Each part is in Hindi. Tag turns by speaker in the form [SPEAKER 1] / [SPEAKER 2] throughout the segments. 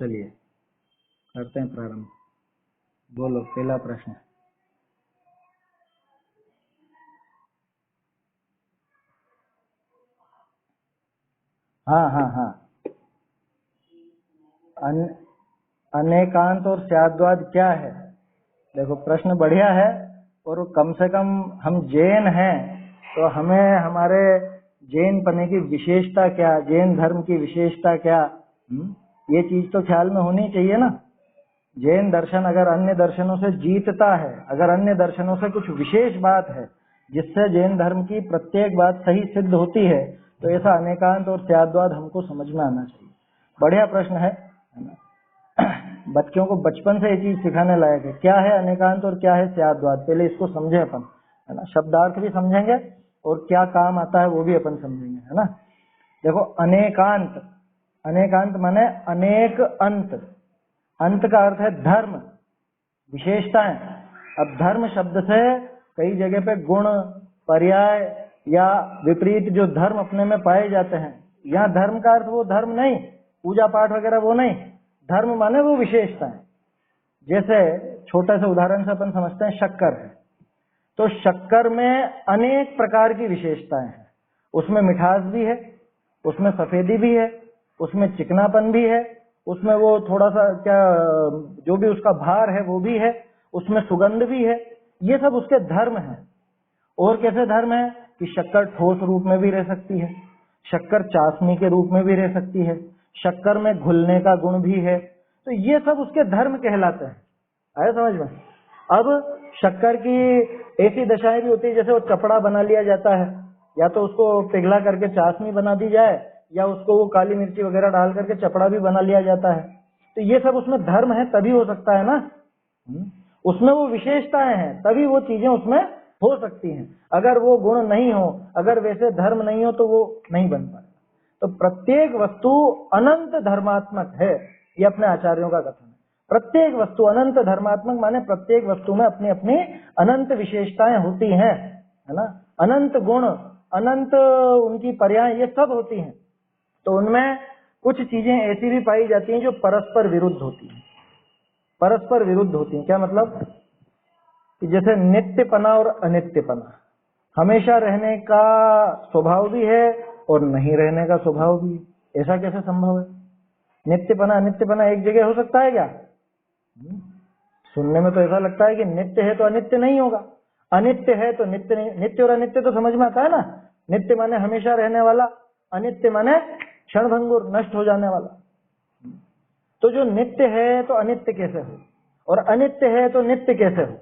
[SPEAKER 1] चलिए करते हैं प्रारंभ। बोलो पहला प्रश्न। हाँ। अनेकांत और स्याद्वाद क्या है? देखो प्रश्न बढ़िया है, और कम से कम हम जैन हैं तो हमें हमारे जैन पने की विशेषता क्या, जैन धर्म की विशेषता क्या, ये चीज तो ख्याल में होनी चाहिए ना। जैन दर्शन अगर अन्य दर्शनों से जीतता है, अगर अन्य दर्शनों से कुछ विशेष बात है जिससे जैन धर्म की प्रत्येक बात सही सिद्ध होती है, तो ऐसा अनेकांत और स्याद्वाद हमको समझ में आना चाहिए। बढ़िया प्रश्न है ना? बच्चों को बचपन से ये चीज सिखाने लायक है, क्या है अनेकांत और क्या है स्याद्वाद। पहले इसको समझे अपन, है ना। शब्दार्थ भी समझेंगे और क्या काम आता है वो भी अपन समझेंगे, है ना। देखो अनेकांत, अनेकांत माने अनेक अंत, अंत का अर्थ है धर्म, विशेषताएं। अब धर्म शब्द से कई जगह पे गुण, पर्याय या विपरीत जो धर्म अपने में पाए जाते हैं, यहाँ धर्म का अर्थ वो धर्म नहीं, पूजा पाठ वगैरह वो नहीं, धर्म माने वो विशेषताएं। जैसे छोटे से उदाहरण से अपन समझते हैं, शक्कर है तो शक्कर में अनेक प्रकार की विशेषताएं हैं। उसमें मिठास भी है, उसमें सफेदी भी है, उसमें चिकनापन भी है, उसमें वो थोड़ा सा क्या जो भी उसका भार है वो भी है, उसमें सुगंध भी है। ये सब उसके धर्म हैं। और कैसे धर्म है कि शक्कर ठोस रूप में भी रह सकती है, शक्कर चाशनी के रूप में भी रह सकती है, शक्कर में घुलने का गुण भी है। तो ये सब उसके धर्म कहलाते हैं। आया समझ में? अब शक्कर की ऐसी दशाएं भी होती है, जैसे वो चपड़ा बना लिया जाता है, या तो उसको पिघला करके चाशनी बना दी जाए, या उसको वो काली मिर्ची वगैरह डाल करके चपड़ा भी बना लिया जाता है। तो ये सब उसमें धर्म है, तभी हो सकता है ना। उसमें वो विशेषताएं हैं, तभी वो चीजें उसमें हो सकती हैं। अगर वो गुण नहीं हो, अगर वैसे धर्म नहीं हो, तो वो नहीं बन पाएगा। तो प्रत्येक वस्तु अनंत धर्मात्मक है, ये अपने आचार्यों का कथन है। प्रत्येक वस्तु अनंत धर्मात्मक माने प्रत्येक वस्तु में अपनी अपनी अनंत विशेषताएं होती हैं, है ना। अनंत गुण, अनंत उनकी पर्याय, ये सब होती हैं। तो उनमें कुछ चीजें ऐसी भी पाई जाती हैं जो परस्पर विरुद्ध होती हैं। परस्पर विरुद्ध होती हैं क्या मतलब? कि जैसे नित्यपना और अनित्यपना, हमेशा रहने का स्वभाव भी है और नहीं रहने का स्वभाव भी है। ऐसा कैसे संभव है? नित्यपना अनित्यपना एक जगह हो सकता है क्या? सुनने में तो ऐसा लगता है कि नित्य है तो अनित्य नहीं होगा, अनित्य है तो नित्य नहीं। नित्य और अनित्य तो समझ में आता है ना। नित्य माने हमेशा रहने वाला, अनित्य माने क्षणभंगुर, नष्ट हो जाने वाला। तो जो नित्य है तो अनित्य कैसे हो, और अनित्य है तो नित्य कैसे हो?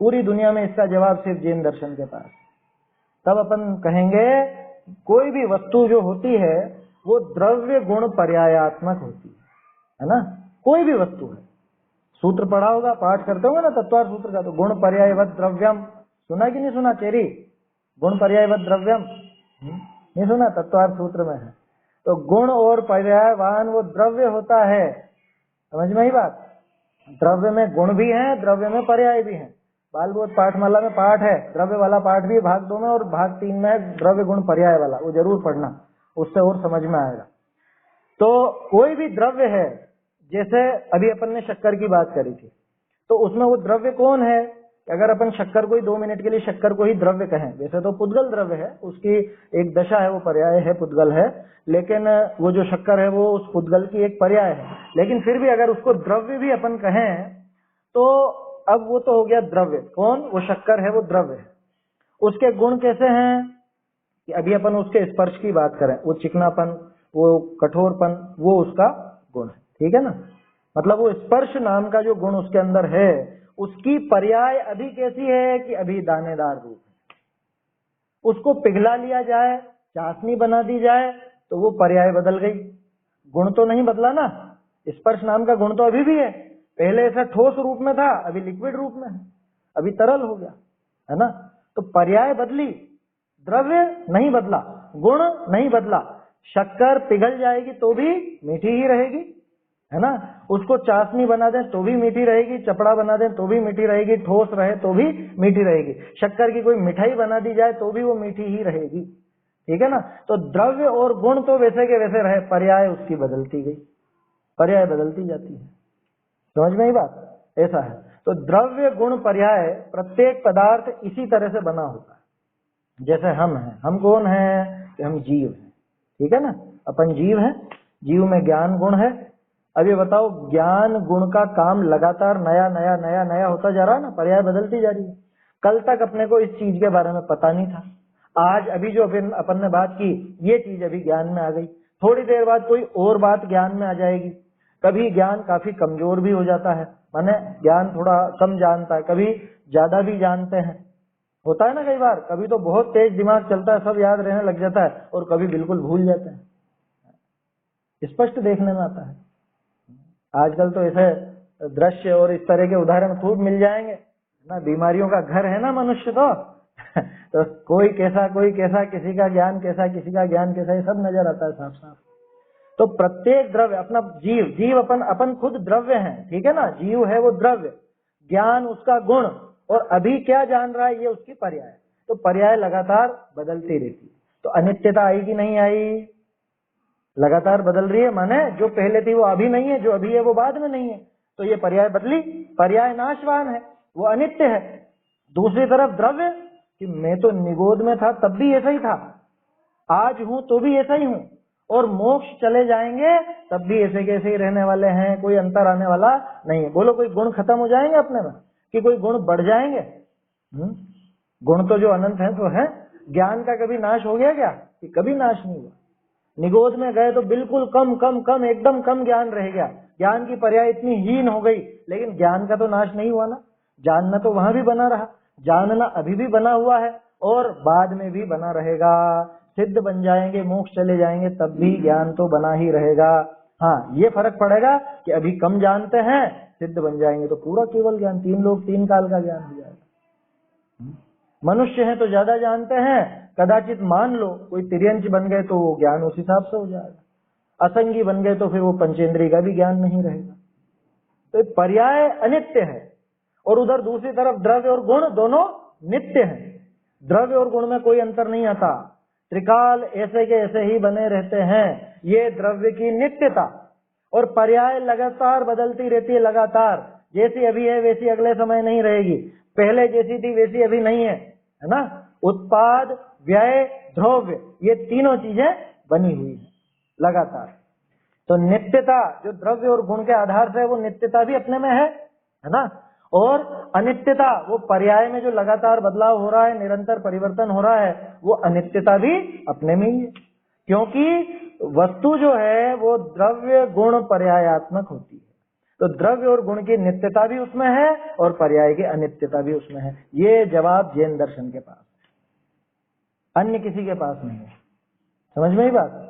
[SPEAKER 1] पूरी दुनिया में इसका जवाब सिर्फ जैन दर्शन के पास। तब अपन कहेंगे कोई भी वस्तु जो होती है वो द्रव्य गुण पर्यायात्मक होती है ना। कोई भी वस्तु है, सूत्र पढ़ा होगा, पाठ करते होंगे ना तत्वार्थ सूत्र का, तो गुण पर्यायवत द्रव्यम सुना कि नहीं सुना? चेरी, गुण पर्यायवत द्रव्यम नहीं सुना? तत्वार्थ सूत्र में है। तो गुण और पर्यायवान वो द्रव्य होता है। समझ में ही बात? द्रव्य में गुण भी है, द्रव्य में पर्याय भी है। बाल बोध पाठमाला में पाठ है, द्रव्य वाला पाठ भी भाग 2 में, और भाग 3 में द्रव्य गुण पर्याय वाला, वो जरूर पढ़ना, उससे और समझ में आएगा। तो कोई भी द्रव्य है, जैसे अभी अपन ने शक्कर की बात करी थी, तो उसमें वो द्रव्य कौन है? अगर अपन शक्कर को ही 2 मिनट के लिए शक्कर को ही द्रव्य कहें, वैसे तो पुद्गल द्रव्य है, उसकी एक दशा है, वो पर्याय है, पुद्गल है, लेकिन वो जो शक्कर है वो उस पुद्गल की एक पर्याय है। लेकिन फिर भी अगर उसको द्रव्य भी अपन कहें, तो अब वो तो हो गया द्रव्य। कौन? वो शक्कर है, वो द्रव्य है। उसके गुण कैसे हैं कि अभी अपन उसके स्पर्श की बात करें, वो चिकनापन, वो कठोरपन, वो उसका गुण है, ठीक है ना। मतलब वो स्पर्श नाम का जो गुण उसके अंदर है, उसकी पर्याय अभी कैसी है कि अभी दानेदार रूप है। उसको पिघला लिया जाए, चाशनी बना दी जाए, तो वो पर्याय बदल गई, गुण तो नहीं बदला ना। स्पर्श नाम का गुण तो अभी भी है, पहले ऐसा ठोस रूप में था, अभी लिक्विड रूप में है, अभी तरल हो गया, है ना। तो पर्याय बदली, द्रव्य नहीं बदला, गुण नहीं बदला। शक्कर पिघल जाएगी तो भी मीठी ही रहेगी, है ना। उसको चाशनी बना दें तो भी मीठी रहेगी, चपड़ा बना दें तो भी मीठी रहेगी, ठोस रहे तो भी मीठी रहेगी। शक्कर की कोई मिठाई बना दी जाए तो भी वो मीठी ही रहेगी, ठीक है ना। तो द्रव्य और गुण तो वैसे के वैसे रहे, पर्याय उसकी बदलती गई। पर्याय बदलती जाती है। समझ में ही बात? ऐसा है। तो द्रव्य गुण पर्याय प्रत्येक पदार्थ इसी तरह से बना होता है। जैसे हम हैं, हम कौन हैं? कि हम जीव हैं, ठीक है ना, अपन जीव हैं, जीव में ज्ञान गुण है। अब ये बताओ, ज्ञान गुण का काम लगातार नया नया नया नया होता जा रहा है ना, पर्याय बदलती जा रही है। कल तक अपने को इस चीज के बारे में पता नहीं था, आज अभी जो अपन ने बात की ये चीज अभी ज्ञान में आ गई, थोड़ी देर बाद कोई और बात ज्ञान में आ जाएगी। कभी ज्ञान काफी कमजोर भी हो जाता है, माने ज्ञान थोड़ा कम जानता है, कभी ज्यादा भी जानते हैं, होता है ना कई बार। कभी तो बहुत तेज दिमाग चलता है, सब याद रहने लग जाता है, और कभी बिल्कुल भूल जाते हैं, स्पष्ट देखने में आता है। आजकल तो ऐसे दृश्य और इस तरह के उदाहरण खूब मिल जाएंगे ना, बीमारियों का घर है ना मनुष्य तो कोई कैसा किसी का ज्ञान कैसा, किसी का ज्ञान कैसा, ये सब नजर आता है साफ साफ। तो प्रत्येक द्रव्य, अपना जीव अपन खुद द्रव्य हैं, ठीक है ना, जीव है वो द्रव्य, ज्ञान उसका गुण, और अभी क्या जान रहा है ये उसकी पर्याय। तो पर्याय लगातार बदलती रहती है। तो अनित्यता आई कि नहीं आई? लगातार बदल रही है, माने जो पहले थी वो अभी नहीं है, जो अभी है वो बाद में नहीं है। तो ये पर्याय बदली, पर्याय नाशवान है, वो अनित्य है। दूसरी तरफ द्रव्य, कि मैं तो निगोद में था तब भी ऐसा ही था, आज हूं तो भी ऐसा ही हूं, और मोक्ष चले जाएंगे तब भी ऐसे के ऐसे ही रहने वाले हैं, कोई अंतर आने वाला नहीं है। बोलो कोई गुण खत्म हो जाएंगे अपने में, कि कोई गुण बढ़ जाएंगे? गुण तो जो अनंत है तो है। ज्ञान का कभी नाश हो गया क्या? कि कभी नाश नहीं हुआ। निगोद में गए तो बिल्कुल कम एकदम कम ज्ञान रह गया, ज्ञान की पर्याय इतनी हीन हो गई, लेकिन ज्ञान का तो नाश नहीं हुआ ना, जानना तो वहां भी बना रहा, जानना अभी भी बना हुआ है और बाद में भी बना रहेगा। सिद्ध बन जाएंगे, मोक्ष चले जाएंगे, तब भी ज्ञान तो बना ही रहेगा। हाँ, ये फर्क पड़ेगा कि अभी कम जानते हैं, सिद्ध बन जाएंगे तो पूरा केवल ज्ञान, 3 लोक 3 काल का ज्ञान हो जाएगा। मनुष्य हैं तो ज्यादा जानते हैं, कदाचित मान लो कोई तिर्यंच बन गए तो वो ज्ञान उस हिसाब से हो जाएगा, असंगी बन गए तो फिर वो पंचेंद्रिय का भी ज्ञान नहीं रहेगा। तो पर्याय अनित्य है, और उधर दूसरी तरफ द्रव्य और गुण दोनों नित्य हैं। द्रव्य और गुण में कोई अंतर नहीं आता, त्रिकाल ऐसे के ऐसे ही बने रहते हैं। ये द्रव्य की नित्यता, और पर्याय लगातार बदलती रहती है, लगातार, जैसी अभी है वैसी अगले समय नहीं रहेगी, पहले जैसी थी वैसी अभी नहीं है ना। उत्पाद, व्यय, द्रव्य, ये तीनों चीजें बनी हुई है लगातार। तो नित्यता जो द्रव्य और गुण के आधार से है, वो नित्यता भी अपने में है ना। और अनित्यता, वो पर्याय में जो लगातार बदलाव हो रहा है, निरंतर परिवर्तन हो रहा है, वो अनित्यता भी अपने में ही है। क्योंकि वस्तु जो है वो द्रव्य गुण पर्यायात्मक होती है, तो द्रव्य और गुण की नित्यता भी उसमें है और पर्याय की अनित्यता भी उसमें है। ये जवाब जैन दर्शन के पास, अन्य किसी के पास नहीं है। समझ में ही बात?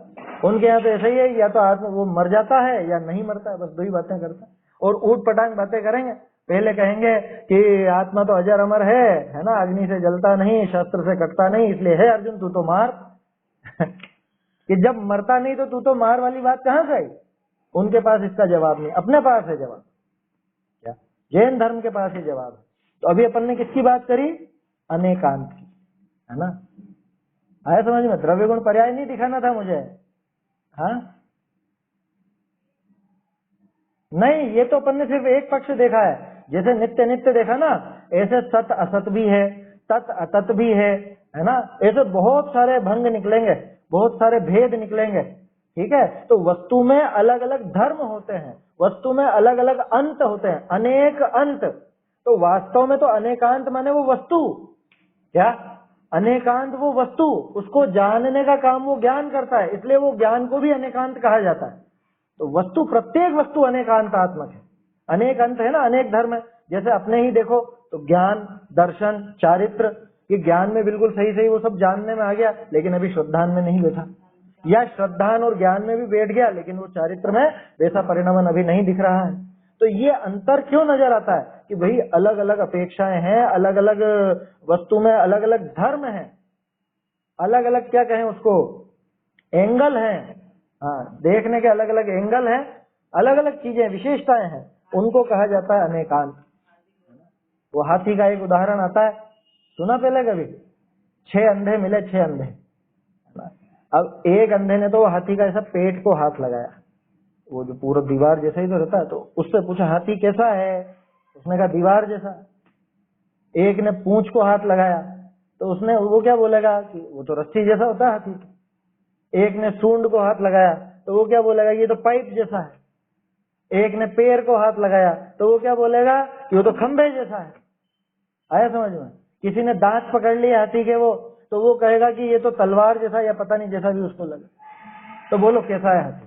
[SPEAKER 1] उनके यहाँ तो ऐसा ही है, या तो आत्मा वो मर जाता है या नहीं मरता है, बस 2 ही बातें करता है। और ऊट पटांग बातें करेंगे, पहले कहेंगे कि आत्मा तो अजर अमर है ना, अग्नि से जलता नहीं, शस्त्र से कटता नहीं, इसलिए है अर्जुन तू तो मार कि जब मरता नहीं तो तू तो मार वाली बात कहाँ से आई? उनके पास इसका जवाब नहीं, अपने पास है जवाब। क्या? जैन धर्म के पास ही जवाब है। तो अभी अपन ने किसकी बात करी? अनेकांत की, है ना। आया समझ में? द्रव्य गुण पर्याय नहीं दिखाना था मुझे, हाँ नहीं, ये तो अपन ने सिर्फ एक पक्ष देखा है। जैसे नित्य नित्य देखा ना, ऐसे सत असत भी है, तत् अतत भी है ना। ऐसे बहुत सारे भंग निकलेंगे, बहुत सारे भेद निकलेंगे, ठीक है। तो वस्तु में अलग अलग धर्म होते हैं, वस्तु में अलग अलग अंत होते हैं, अनेक अंत। तो वास्तव में तो अनेकांत माने वो वस्तु, क्या अनेकांत वो वस्तु, उसको जानने का काम वो ज्ञान करता है, इसलिए वो ज्ञान को भी अनेकांत कहा जाता है। तो वस्तु, प्रत्येक वस्तु अनेकांतात्मक है, अनेक अंत है ना, अनेक धर्म है। जैसे अपने ही देखो तो ज्ञान, दर्शन, चारित्र, ये ज्ञान में बिल्कुल सही सही वो सब जानने में आ गया, लेकिन अभी श्रद्धान में नहीं बैठा, या श्रद्धान और ज्ञान में भी बैठ गया, लेकिन वो चारित्र में वैसा परिणमन अभी नहीं दिख रहा है। तो ये अंतर क्यों नजर आता है? कि भाई अलग अलग अपेक्षाएं हैं, अलग अलग वस्तु में अलग अलग धर्म है, अलग अलग क्या कहें उसको, एंगल है। हाँ, देखने के अलग अलग एंगल हैं, अलग अलग चीजें, विशेषताएं हैं, उनको कहा जाता है अनेकांत। वो हाथी का एक उदाहरण आता है, सुना पहले कभी? 6 अंधे मिले, 6 अंधे। अब एक अंधे ने तो हाथी का ऐसा पेट को हाथ लगाया, वो जो पूरा दीवार जैसा ही तो रहता है। तो उससे पूछा हाथी कैसा है, उसने कहा दीवार जैसा। एक ने पूंछ को हाथ लगाया तो उसने वो क्या बोलेगा कि वो तो रस्सी जैसा होता है हाथी। एक ने सूंड को हाथ लगाया तो वो क्या बोलेगा ये तो पाइप जैसा है। एक ने पैर को हाथ लगाया तो वो क्या बोलेगा कि वो तो खंबे जैसा है। आया समझ में? किसी ने दांत पकड़ लिया हाथी के वो, तो वो कहेगा कि ये तो तलवार जैसा या पता नहीं जैसा भी उसको लगे। तो बोलो कैसा है हाथी?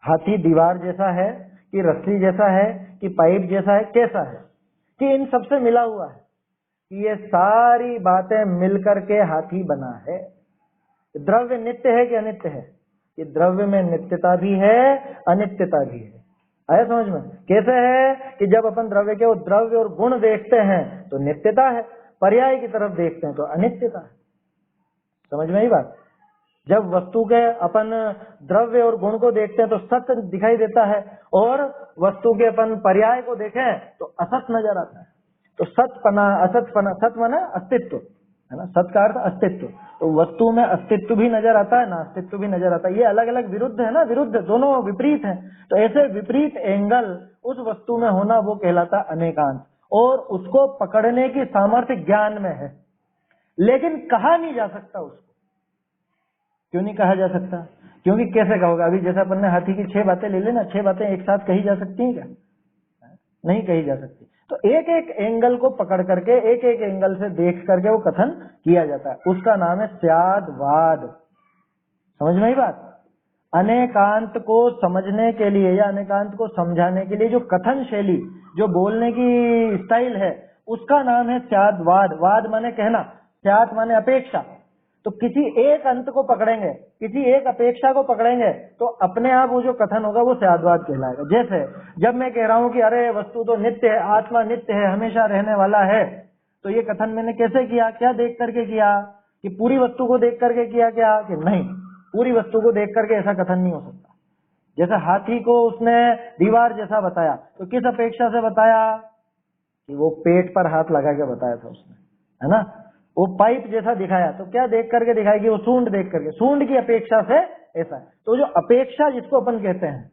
[SPEAKER 1] हाथी दीवार जैसा है कि रस्सी जैसा है कि पाइप जैसा है, कैसा है? कि इन सबसे मिला हुआ है, कि ये सारी बातें मिलकर के हाथी बना है। द्रव्य नित्य है कि अनित्य है? कि द्रव्य में नित्यता भी है, अनित्यता भी है। आया समझ में? कैसे है कि जब अपन द्रव्य के वो द्रव्य और गुण देखते हैं तो नित्यता है, पर्याय की तरफ देखते हैं तो अनित्यता है। समझ में ही बात? जब वस्तु के अपन द्रव्य और गुण को देखते हैं तो सत्य दिखाई देता है, और वस्तु के अपन पर्याय को देखें तो असत नजर आता है। तो सतपना असतपना, सत माना अस्तित्व है ना, सत का अर्थ अस्तित्व। तो वस्तु में अस्तित्व भी नजर आता है, नास्तित्व भी नजर आता है। ये अलग अलग विरुद्ध है ना, विरुद्ध, दोनों विपरीत हैं। तो ऐसे विपरीत एंगल उस वस्तु में होना वो कहलाता अनेकांत, और उसको पकड़ने की सामर्थ्य ज्ञान में है, लेकिन कहा नहीं जा सकता उसको। क्यों नहीं कहा जा सकता? क्योंकि कैसे कहोगे? अभी जैसे अपन ने हाथी की 6 बातें ले लेना, 6 बातें एक साथ कही जा सकती हैं क्या? नहीं कही जा सकती। तो एक एक एंगल को पकड़ करके, एक एक एंगल से देख करके वो कथन किया जाता है, उसका नाम है स्यादवाद। समझ में ही बात? अनेकांत को समझने के लिए या अनेकांत को समझाने के लिए जो कथन शैली, जो बोलने की स्टाइल है, उसका नाम है स्यादवाद। वाद माने कहना, स्याद माने अपेक्षा। तो किसी एक अंत को पकड़ेंगे, किसी एक अपेक्षा को पकड़ेंगे, तो अपने आप वो जो कथन होगा वो स्यादवाद कहलाएगा। जैसे जब मैं कह रहा हूं कि अरे वस्तु तो नित्य है, आत्मा नित्य है, हमेशा रहने वाला है, तो ये कथन मैंने कैसे किया? क्या देख करके किया? कि पूरी वस्तु को देख करके किया क्या? कि नहीं, पूरी वस्तु को देख करके ऐसा कथन नहीं हो सकता। जैसे हाथी को उसने दीवार जैसा बताया, तो किस अपेक्षा से बताया? कि वो पेट पर हाथ लगा के बताया था उसने, है ना। वो पाइप जैसा दिखाया, तो क्या देख करके दिखाया? कि वो सूंड देख करके, सूंड की अपेक्षा से ऐसा है। तो जो अपेक्षा जिसको अपन कहते हैं,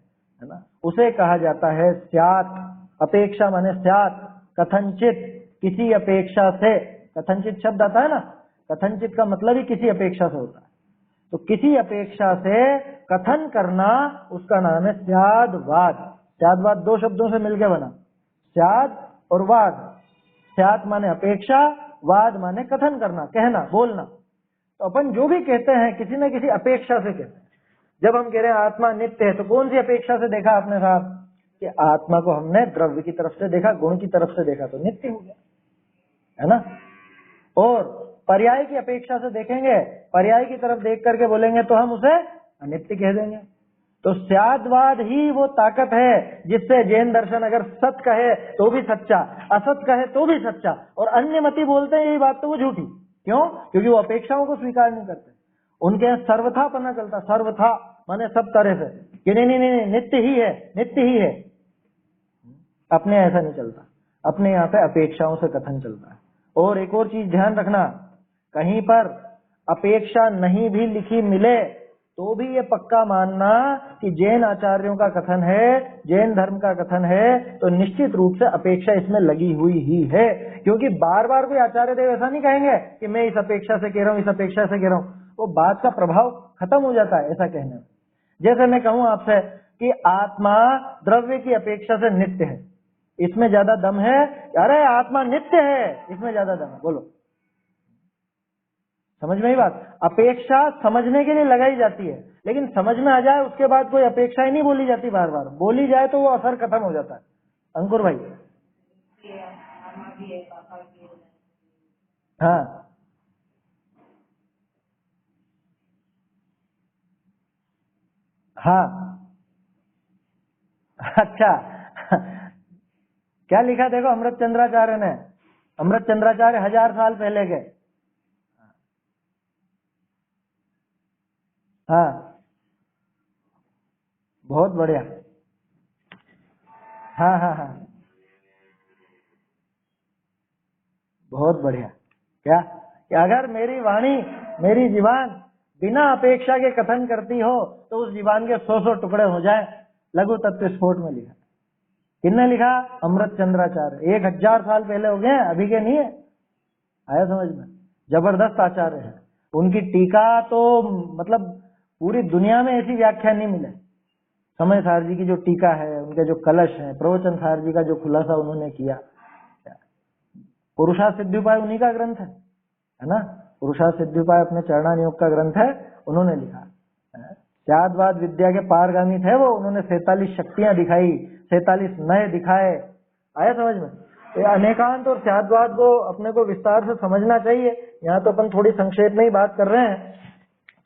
[SPEAKER 1] है ना, उसे कहा जाता है स्यात्। अपेक्षा माने स्यात्, कथनचित, किसी अपेक्षा से। कथनचित शब्द आता है ना, कथनचित का मतलब ही किसी अपेक्षा से होता है। तो किसी अपेक्षा से कथन करना, उसका नाम है स्यादवाद। स्यादवाद 2 शब्दों से मिलकर बना, स्याद और वाद। स्यात् माने अपेक्षा, वाद माने कथन करना, कहना, बोलना। तो अपन जो भी कहते हैं किसी न किसी अपेक्षा से कहते हैं। जब हम कह रहे हैं आत्मा नित्य है, तो कौन सी अपेक्षा से देखा आपने साहब? कि आत्मा को हमने द्रव्य की तरफ से देखा, गुण की तरफ से देखा, तो नित्य हो गया, है ना। और पर्याय की अपेक्षा से देखेंगे, पर्याय की तरफ देख करके बोलेंगे तो हम उसे अनित्य कह देंगे। तो स्यादवाद ही वो ताकत है जिससे जैन दर्शन अगर सत कहे तो भी सच्चा, असत कहे तो भी सच्चा, और अन्य मति बोलते हैं यही बात तो वो झूठी। क्यों? क्योंकि वो अपेक्षाओं को स्वीकार नहीं करते। उनके यहाँ सर्वथा पना चलता, सर्वथा माने सब तरह से, कि नहीं नहीं नहीं, नित्य ही है, नित्य ही है। अपने ऐसा नहीं चलता, अपने यहाँ पे अपेक्षाओं से कथन चलता है। और एक और चीज ध्यान रखना, कहीं पर अपेक्षा नहीं भी लिखी मिले तो भी ये पक्का मानना कि जैन आचार्यों का कथन है, जैन धर्म का कथन है, तो निश्चित रूप से अपेक्षा इसमें लगी हुई ही है। क्योंकि बार बार कोई आचार्य देव ऐसा नहीं कहेंगे कि मैं इस अपेक्षा से कह रहा हूं, इस अपेक्षा से कह रहा हूं, वो बात का प्रभाव खत्म हो जाता है ऐसा कहने में। जैसे मैं कहूं आपसे कि आत्मा द्रव्य की अपेक्षा से नित्य है, इसमें ज्यादा दम है? अरे आत्मा नित्य है, इसमें ज्यादा दम है, बोलो। समझ में ही बात? अपेक्षा समझने के लिए लगाई जाती है, लेकिन समझ में आ जाए उसके बाद कोई अपेक्षा ही नहीं बोली जाती, बार बार बोली जाए तो वो असर खत्म हो जाता है। अंकुर भाई। हाँ हाँ। अच्छा क्या लिखा देखो अमृत चंद्राचार्य ने। अमृत चंद्राचार्य 1000 साल पहले के। हाँ, बहुत बढ़िया। हाँ हाँ हाँ, बहुत बढ़िया। क्या कि अगर मेरी वाणी, मेरी जीवान बिना अपेक्षा के कथन करती हो तो उस जीवान के 100 टुकड़े हो जाए। लघु तत्व स्फोट में लिखा। किसने लिखा? अमृत चंद्राचार्य। 1000 साल पहले हो गए, अभी के नहीं है। आया समझ में? जबरदस्त आचार्य है। उनकी टीका तो मतलब पूरी दुनिया में ऐसी व्याख्या नहीं मिले। समय सार जी की जो टीका है, उनके जो कलश है, प्रवचन सार जी का जो खुलासा उन्होंने किया, पुरुषार्थ सिद्धिउपाय उन्हीं का ग्रंथ है ना। पुरुषार्थ सिद्धिउपाय अपने चरणानुयोग का ग्रंथ है, उन्होंने लिखा। त्यागवाद विद्या के पारगामी थे वो। उन्होंने 47 शक्तियां दिखाई, 47 नए दिखाए। आया समझ में? तो अनेकांत और त्यागवाद को अपने को विस्तार से समझना चाहिए। यहाँ तो अपन थोड़ी संक्षेप में ही बात कर रहे हैं।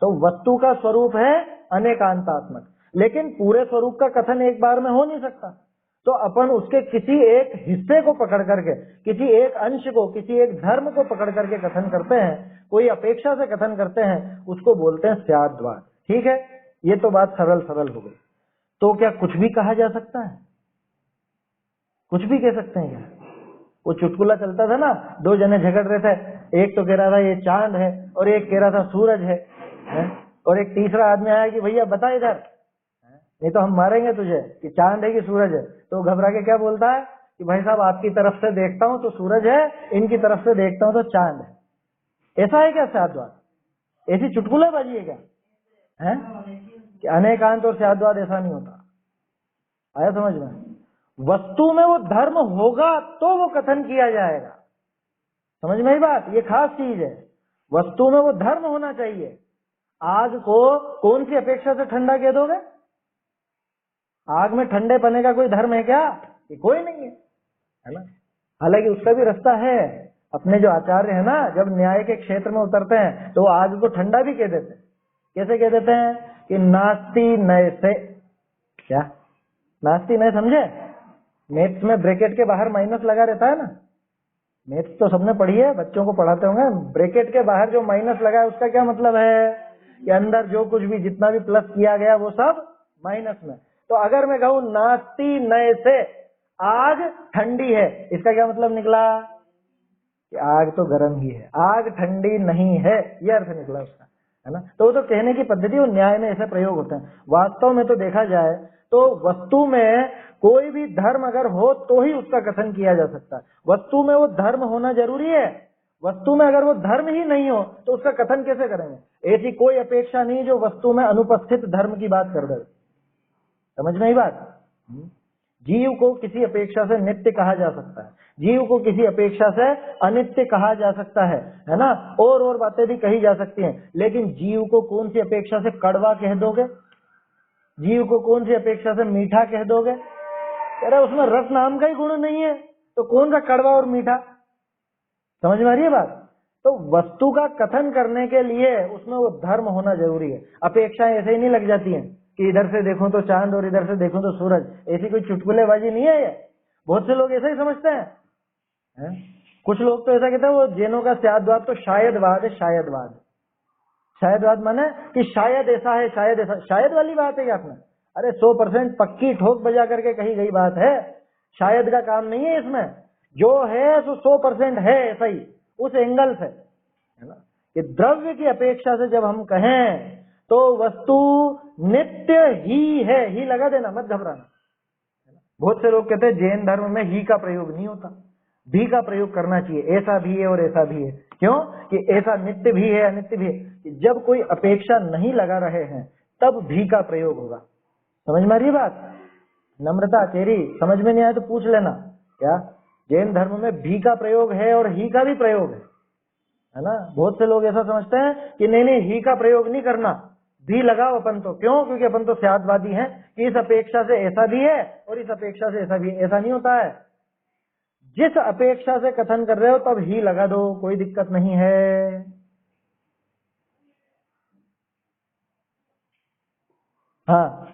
[SPEAKER 1] तो वस्तु का स्वरूप है अनेकांतात्मक, लेकिन पूरे स्वरूप का कथन एक बार में हो नहीं सकता। तो अपन उसके किसी एक हिस्से को पकड़ करके, किसी एक अंश को, किसी एक धर्म को पकड़ करके कथन करते हैं, कोई अपेक्षा से कथन करते हैं, उसको बोलते हैं स्याद्वाद। ठीक है, ये तो बात सरल हो गई। तो क्या कुछ भी कहा जा सकता है? कुछ भी कह सकते हैं क्या? वो चुटकुला चलता था ना, 2 जने झगड़ रहे थे, एक तो कह रहा था ये चांद है और एक कह रहा था सूरज है, और एक तीसरा आदमी आया कि भैया बता इधर, नहीं तो हम मारेंगे तुझे, कि चांद है कि सूरज है। तो घबरा के क्या बोलता है कि भाई साहब आपकी तरफ से देखता हूं तो सूरज है, इनकी तरफ से देखता हूं तो चांद है। ऐसा है क्या स्याद्वाद? ऐसी चुटकुलेबाजी है क्या? है कि अनेकांत और स्याद्वाद ऐसा नहीं होता। आया समझ में? वस्तु में वो धर्म होगा तो वो कथन किया जाएगा। समझ में ही बात? ये खास चीज है। वस्तु में वो धर्म होना चाहिए। आग को कौन सी अपेक्षा से ठंडा कह दोगे? आग में ठंडे पने का कोई धर्म है क्या? ये कोई नहीं है ना। हालांकि उसका भी रास्ता है। अपने जो आचार्य है ना, जब न्याय के क्षेत्र में उतरते हैं तो आग को ठंडा भी कह देते हैं। कैसे कह देते हैं? कि नास्ति नय से। क्या नास्ति नय समझे? मैथ्स में ब्रैकेट के बाहर माइनस लगा रहता है ना। मैथ्स तो सबने पढ़ी है, बच्चों को पढ़ाते होंगे। ब्रैकेट के बाहर जो माइनस लगा है उसका क्या मतलब है? कि अंदर जो कुछ भी जितना भी प्लस किया गया वो सब माइनस में। तो अगर मैं कहूं नास्ति नय से, आग ठंडी है, इसका क्या मतलब निकला? कि आग तो गर्म ही है, आग ठंडी नहीं है, यह अर्थ निकला उसका, है ना। तो वो तो कहने की पद्धति और न्याय में ऐसे प्रयोग होते हैं। वास्तव में तो देखा जाए तो वस्तु में कोई भी धर्म अगर हो तो ही उसका कथन किया जा सकता है। वस्तु में वो धर्म होना जरूरी है। वस्तु में अगर वो धर्म ही नहीं हो तो उसका कथन कैसे करेंगे? ऐसी कोई अपेक्षा नहीं जो वस्तु में अनुपस्थित धर्म की बात कर दे। समझ में ही बात? जीव को किसी अपेक्षा से नित्य कहा जा सकता है, जीव को किसी अपेक्षा से अनित्य कहा जा सकता है ना। और बातें भी कही जा सकती हैं, लेकिन जीव को कौन सी अपेक्षा से कड़वा कह दोगे? जीव को कौन सी अपेक्षा से मीठा कह दोगे? अरे उसमें रस नाम का ही गुण नहीं है, तो कौन सा कड़वा और मीठा? समझ में आ रही है बात? तो वस्तु का कथन करने के लिए उसमें वो धर्म होना जरूरी है। अपेक्षाएं ऐसे ही नहीं लग जाती हैं कि इधर से देखूं तो चांद और इधर से देखूं तो सूरज। ऐसी कोई चुटकुलेबाजी नहीं है ये। बहुत से लोग ऐसा ही समझते हैं। कुछ लोग तो ऐसा कहते हैं वो जैनों का स्याद्वाद तो शायदवाद है। शायदवाद, शायदवाद माने कि शायद ऐसा है, शायद ऐसा। शायद वाली बात है क्या आपने? अरे 100% पक्की ठोक बजा करके कही गई बात है। शायद का काम नहीं है इसमें। जो है तो 100% है ऐसा ही, उस एंगल से, है ना। कि द्रव्य की अपेक्षा से जब हम कहें तो वस्तु नित्य ही है। ही लगा देना, मत घबराना। बहुत से लोग कहते हैं जैन धर्म में ही का प्रयोग नहीं होता, भी का प्रयोग करना चाहिए। ऐसा भी है और ऐसा भी है। क्यों? कि ऐसा नित्य भी है, अनित्य भी है। कि जब कोई अपेक्षा नहीं लगा रहे हैं तब भी का प्रयोग होगा। समझ में आ रही है बात? नम्रता चेरी, समझ में नहीं आया तो पूछ लेना। क्या जैन धर्म में भी का प्रयोग है और ही का भी प्रयोग है ना। बहुत से लोग ऐसा समझते हैं कि नहीं ही का प्रयोग नहीं करना, भी लगाओ अपन तो। क्यों? क्योंकि अपन तो स्यादवादी हैं कि इस अपेक्षा से ऐसा भी है और इस अपेक्षा से ऐसा भी है। ऐसा नहीं होता है। जिस अपेक्षा से कथन कर रहे हो तब ही लगा दो, कोई दिक्कत नहीं है। हाँ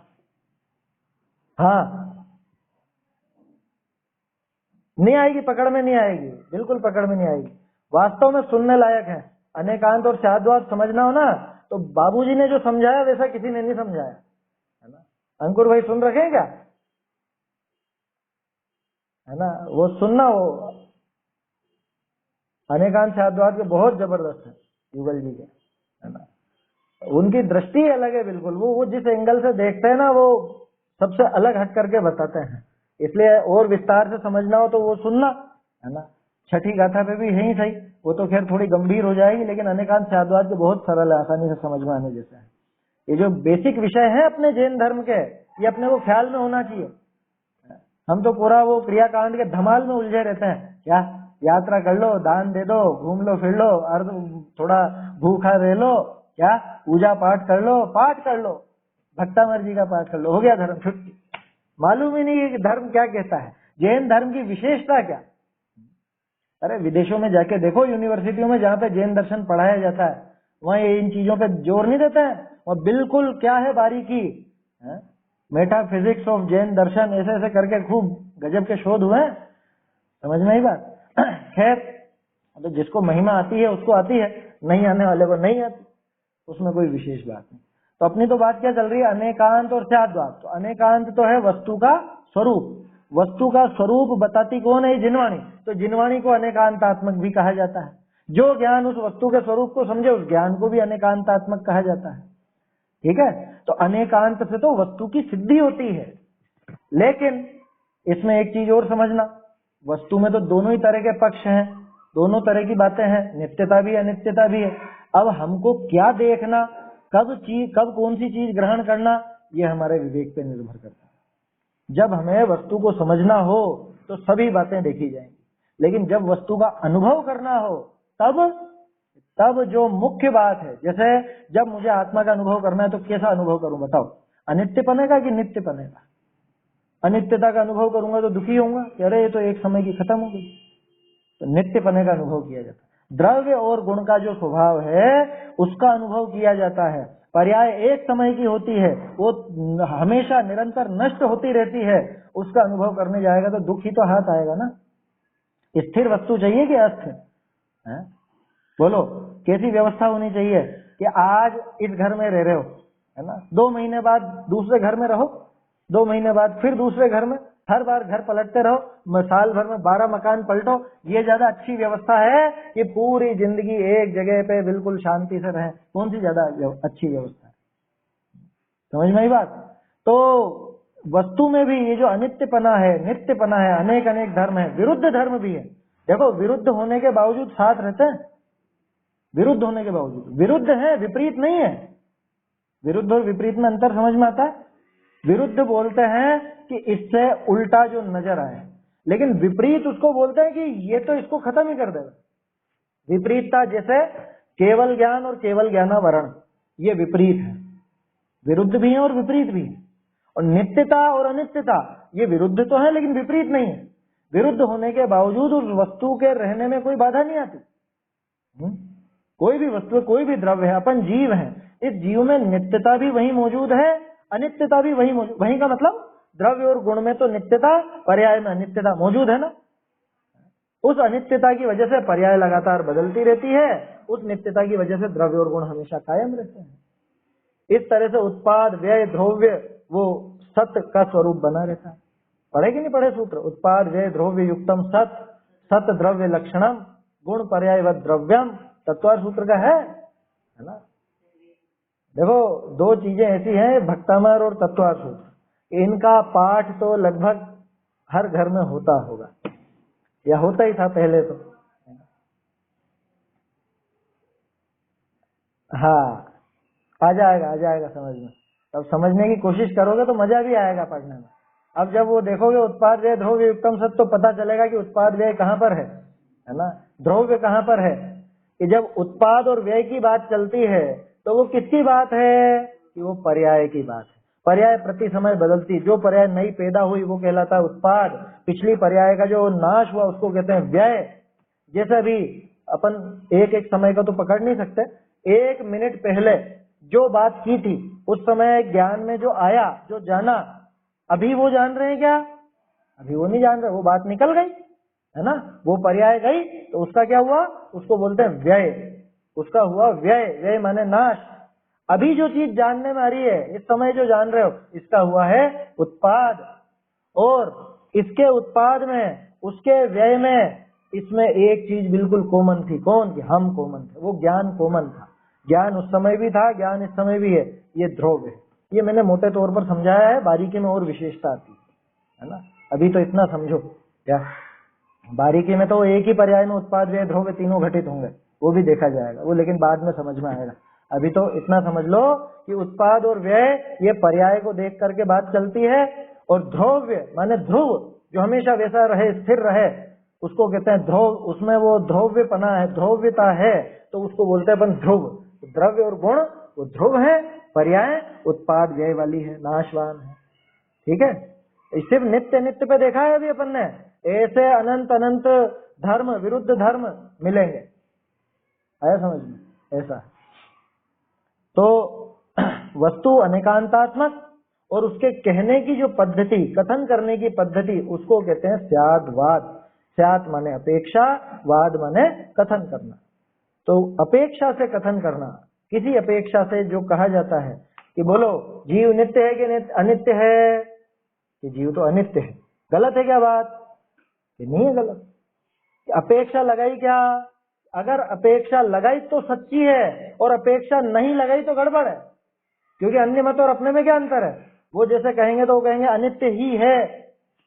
[SPEAKER 1] हाँ, नहीं आएगी, पकड़ में नहीं आएगी, बिल्कुल पकड़ में नहीं आएगी। वास्तव में सुनने लायक है। अनेकांत और स्याद्वाद समझना हो ना तो बाबूजी ने जो समझाया वैसा किसी ने नहीं समझाया, है ना। अंकुर भाई सुन रखे हैं क्या? है ना, वो सुनना। वो अनेकांत स्याद्वाद के बहुत जबरदस्त है युगल जी के, है ना। उनकी दृष्टि अलग है बिल्कुल, वो जिस एंगल से देखते हैं ना वो सबसे अलग हट करके बताते हैं। इसलिए और विस्तार से समझना हो तो वो सुनना, है ना। छठी गाथा पे भी यही सही, वो तो खैर थोड़ी गंभीर हो जाएगी, लेकिन अनेकांत स्याद्वाद के बहुत सरल है, आसानी से समझ में आने जैसा है। ये जो बेसिक विषय है अपने जैन धर्म के, ये अपने को ख्याल में होना चाहिए। हम तो पूरा वो क्रियाकांड के धमाल में उलझे रहते हैं, क्या यात्रा कर लो, दान दे दो, घूम लो फिर लो, अर्ध थोड़ा भूखा रह लो, क्या पूजा पाठ कर लो, भक्तामर जी का पाठ कर लो, हो गया धर्म छुट्टी। मालूम ही नहीं है कि धर्म क्या कहता है, जैन धर्म की विशेषता क्या। अरे विदेशों में जाके देखो, यूनिवर्सिटियों में जहाँ पे जैन दर्शन पढ़ाया जाता है, वहाँ इन चीजों पे जोर नहीं देते हैं, और बिल्कुल क्या है बारीकी, मेटाफिजिक्स ऑफ जैन दर्शन ऐसे ऐसे करके खूब गजब के शोध हुए हैं, समझ में ही बात। खैर तो जिसको महिमा आती है उसको आती है, नहीं आने वाले को नहीं आती, उसमें कोई विशेष बात नहीं। तो अपनी तो बात क्या चल रही है, अनेकांत और स्याद्वाद। तो अनेकांत तो है वस्तु का स्वरूप, वस्तु का स्वरूप बताती कौन है, जिनवाणी। तो जिनवाणी को अनेकांतात्मक भी कहा जाता है। जो ज्ञान उस वस्तु के स्वरूप को समझे, उस ज्ञान को भी अनेकांतात्मक कहा जाता है। ठीक है, तो अनेकांत से तो वस्तु की सिद्धि होती है। लेकिन इसमें एक चीज और समझना, वस्तु में तो दोनों ही तरह के पक्ष हैं, दोनों तरह की बातें हैं, नित्यता भी अनित्यता भी है। अब हमको क्या देखना, कब कौन सी चीज ग्रहण करना, ये हमारे विवेक पे निर्भर करता है। जब हमें वस्तु को समझना हो तो सभी बातें देखी जाएंगी, लेकिन जब वस्तु का अनुभव करना हो तब जो मुख्य बात है, जैसे जब मुझे आत्मा का अनुभव करना है तो कैसा अनुभव करूं बताओ, अनित्यपने का कि नित्यपने का। अनित्यता का अनुभव करूंगा तो दुखी होऊंगा कि अरे ये तो एक समय की खत्म हो गई। तो नित्यपने का अनुभव किया जाता है। द्रव्य और गुण का जो स्वभाव है उसका अनुभव किया जाता है। पर्याय एक समय की होती है, वो हमेशा निरंतर नष्ट होती रहती है, उसका अनुभव करने जाएगा तो दुख ही तो हाथ आएगा ना। स्थिर वस्तु चाहिए कि अस्थिर है? बोलो कैसी व्यवस्था होनी चाहिए कि आज इस घर में रह रहे हो, है ना, 2 महीने बाद दूसरे घर में रहो, 2 महीने बाद फिर दूसरे घर में, हर बार घर पलटते रहो, साल भर में 12 मकान पलटो। ये ज्यादा अच्छी व्यवस्था है कि पूरी जिंदगी एक जगह पे बिल्कुल शांति से रहे? कौन सी ज्यादा अच्छी व्यवस्था है? समझ में आई बात। तो वस्तु में भी ये जो अनित्यपना है, नित्यपना है, अनेक अनेक धर्म है, विरुद्ध धर्म भी है। देखो विरुद्ध होने के बावजूद साथ रहते हैं, विरुद्ध होने के बावजूद विरुद्ध है, विपरीत नहीं है। विरुद्ध और विपरीत में अंतर समझ में आता है। विरुद्ध बोलते हैं कि इससे उल्टा जो नजर आए, लेकिन विपरीत उसको बोलते हैं कि ये तो इसको खत्म ही कर देगा। विपरीतता जैसे केवल ज्ञान और केवल ज्ञानावरण, ये विपरीत है, विरुद्ध भी है और विपरीत भी है। और नित्यता और अनित्यता ये विरुद्ध तो है लेकिन विपरीत नहीं है। विरुद्ध होने के बावजूद उस वस्तु के रहने में कोई बाधा नहीं आती। कोई भी वस्तु, कोई भी द्रव्य है, अपन जीव हैं, इस जीव में नित्यता भी वही मौजूद है, अनित्यता भी वही मौजूद। वही का मतलब द्रव्य और गुण में तो नित्यता, पर्याय में अनित्यता मौजूद है ना। उस अनित्यता की वजह से पर्याय लगातार बदलती रहती है, उस नित्यता की वजह से द्रव्य और गुण हमेशा कायम रहते हैं। इस तरह से उत्पाद व्यय द्रव्य वो सत्य का स्वरूप बना रहता है। पढ़े कि नहीं पढ़े सूत्र, उत्पाद व्यय द्रव्य युक्तम सत, सत द्रव्य लक्षणम गुण पर्याय व द्रव्यम, तत्वार सूत्र का है ना। देखो 2 चीजें ऐसी हैं, भक्तामर और तत्वार सूत्र, इनका पाठ तो लगभग हर घर में होता होगा या होता ही था पहले तो। हाँ आ जाएगा समझ में। तब समझने की कोशिश करोगे तो मजा भी आएगा पढ़ने में। अब जब वो देखोगे उत्पाद व्यय द्रव्य युक्तम सत, तो पता चलेगा कि उत्पाद व्यय कहाँ पर है ना, द्रव्य कहाँ पर है। कि जब उत्पाद और व्यय की बात चलती है तो वो किसकी बात है, कि वो पर्याय की बात है। पर्याय प्रति समय बदलती, जो पर्याय नई पैदा हुई वो कहलाता है उत्पाद, पिछली पर्याय का जो नाश हुआ उसको कहते हैं व्यय। जैसे भी अपन एक एक समय का तो पकड़ नहीं सकते, 1 मिनट पहले जो बात की थी उस समय ज्ञान में जो आया, जो जाना, अभी वो जान रहे हैं क्या? अभी वो नहीं जान रहे, वो बात निकल गई है ना, वो पर्याय गई तो उसका क्या हुआ, उसको बोलते हैं व्यय, उसका हुआ व्यय। व्यय माने नाश। अभी जो चीज जानने में आ रही है, इस समय जो जान रहे हो, इसका हुआ है उत्पाद। और इसके उत्पाद में, उसके व्यय में, इसमें एक चीज बिल्कुल कॉमन थी। कौन? कि हम कॉमन थे, वो ज्ञान कॉमन था। ज्ञान उस समय भी था, ज्ञान इस समय भी है, ये ध्रुव है। ये मैंने मोटे तौर पर समझाया है, बारीकी में और विशेषता आती है ना। अभी तो इतना समझो, क्या बारीकी में तो एक ही पर्याय में उत्पाद व्यय ध्रुव तीनों घटित होंगे, वो भी देखा जाएगा, वो लेकिन बाद में समझ में आएगा। अभी तो इतना समझ लो कि उत्पाद और व्यय ये पर्याय को देख करके बात चलती है, और ध्रुव्य माने ध्रुव जो हमेशा वैसा रहे, स्थिर रहे, उसको कहते हैं ध्रुव। उसमें वो ध्रुव्यपना है, ध्रुव्यता है, तो उसको बोलते हैं अपन ध्रुव। द्रव्य और गुण वो ध्रुव है, पर्याय उत्पाद व्यय वाली है, नाशवान है। ठीक है, सिर्फ नित्य नित्य पे देखा है अभी अपन ने, ऐसे अनंत अनंत धर्म विरुद्ध धर्म मिलेंगे, आया समझ में, ऐसा। तो वस्तु अनेकांतात्मक और उसके कहने की जो पद्धति, कथन करने की पद्धति, उसको कहते हैं स्याद्वाद। स्यात् माने अपेक्षा, वाद माने कथन करना। तो अपेक्षा से कथन करना, किसी अपेक्षा से जो कहा जाता है कि बोलो जीव नित्य है कि अनित्य है, कि जीव तो अनित्य है, गलत है क्या बात? ये नहीं है गलत। अपेक्षा लगाई क्या? अगर अपेक्षा लगाई तो सच्ची है, और अपेक्षा नहीं लगाई तो गड़बड़ है। क्योंकि अन्य मत और अपने में क्या अंतर है? वो जैसे कहेंगे तो वो कहेंगे अनित्य ही है,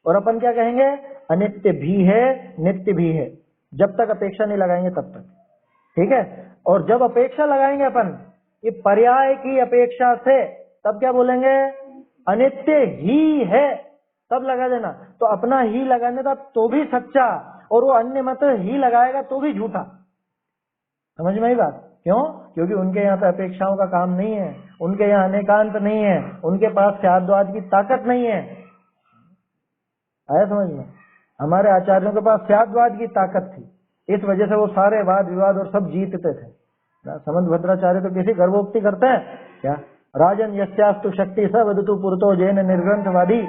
[SPEAKER 1] और अपन क्या कहेंगे? अनित्य भी है, नित्य भी है। जब तक अपेक्षा नहीं लगाएंगे तब तक, ठीक है। और जब अपेक्षा लगाएंगे अपन ये पर्याय की अपेक्षा से, तब क्या बोलेंगे? अनित्य ही है, तब लगा देना। तो अपना ही लगाने का तो भी सच्चा, और वो अन्य मत ही लगाएगा तो भी झूठा। समझ में आई बात? क्यों? क्योंकि उनके यहाँ पे अपेक्षाओं का काम नहीं है, उनके यहाँ अनेकांत नहीं है, उनके पास स्याद्वाद की ताकत नहीं है। आया समझ में? हमारे आचार्यों के पास स्याद्वाद की ताकत थी, इस वजह से वो सारे वाद विवाद और सब जीतते थे। समंत भद्राचार्य तो किसी गर्भोक्ति करते हैं क्या? राजन यस्यास्तु शक्ति स वदतु पुरतो जैन निर्ग्रंथवादी।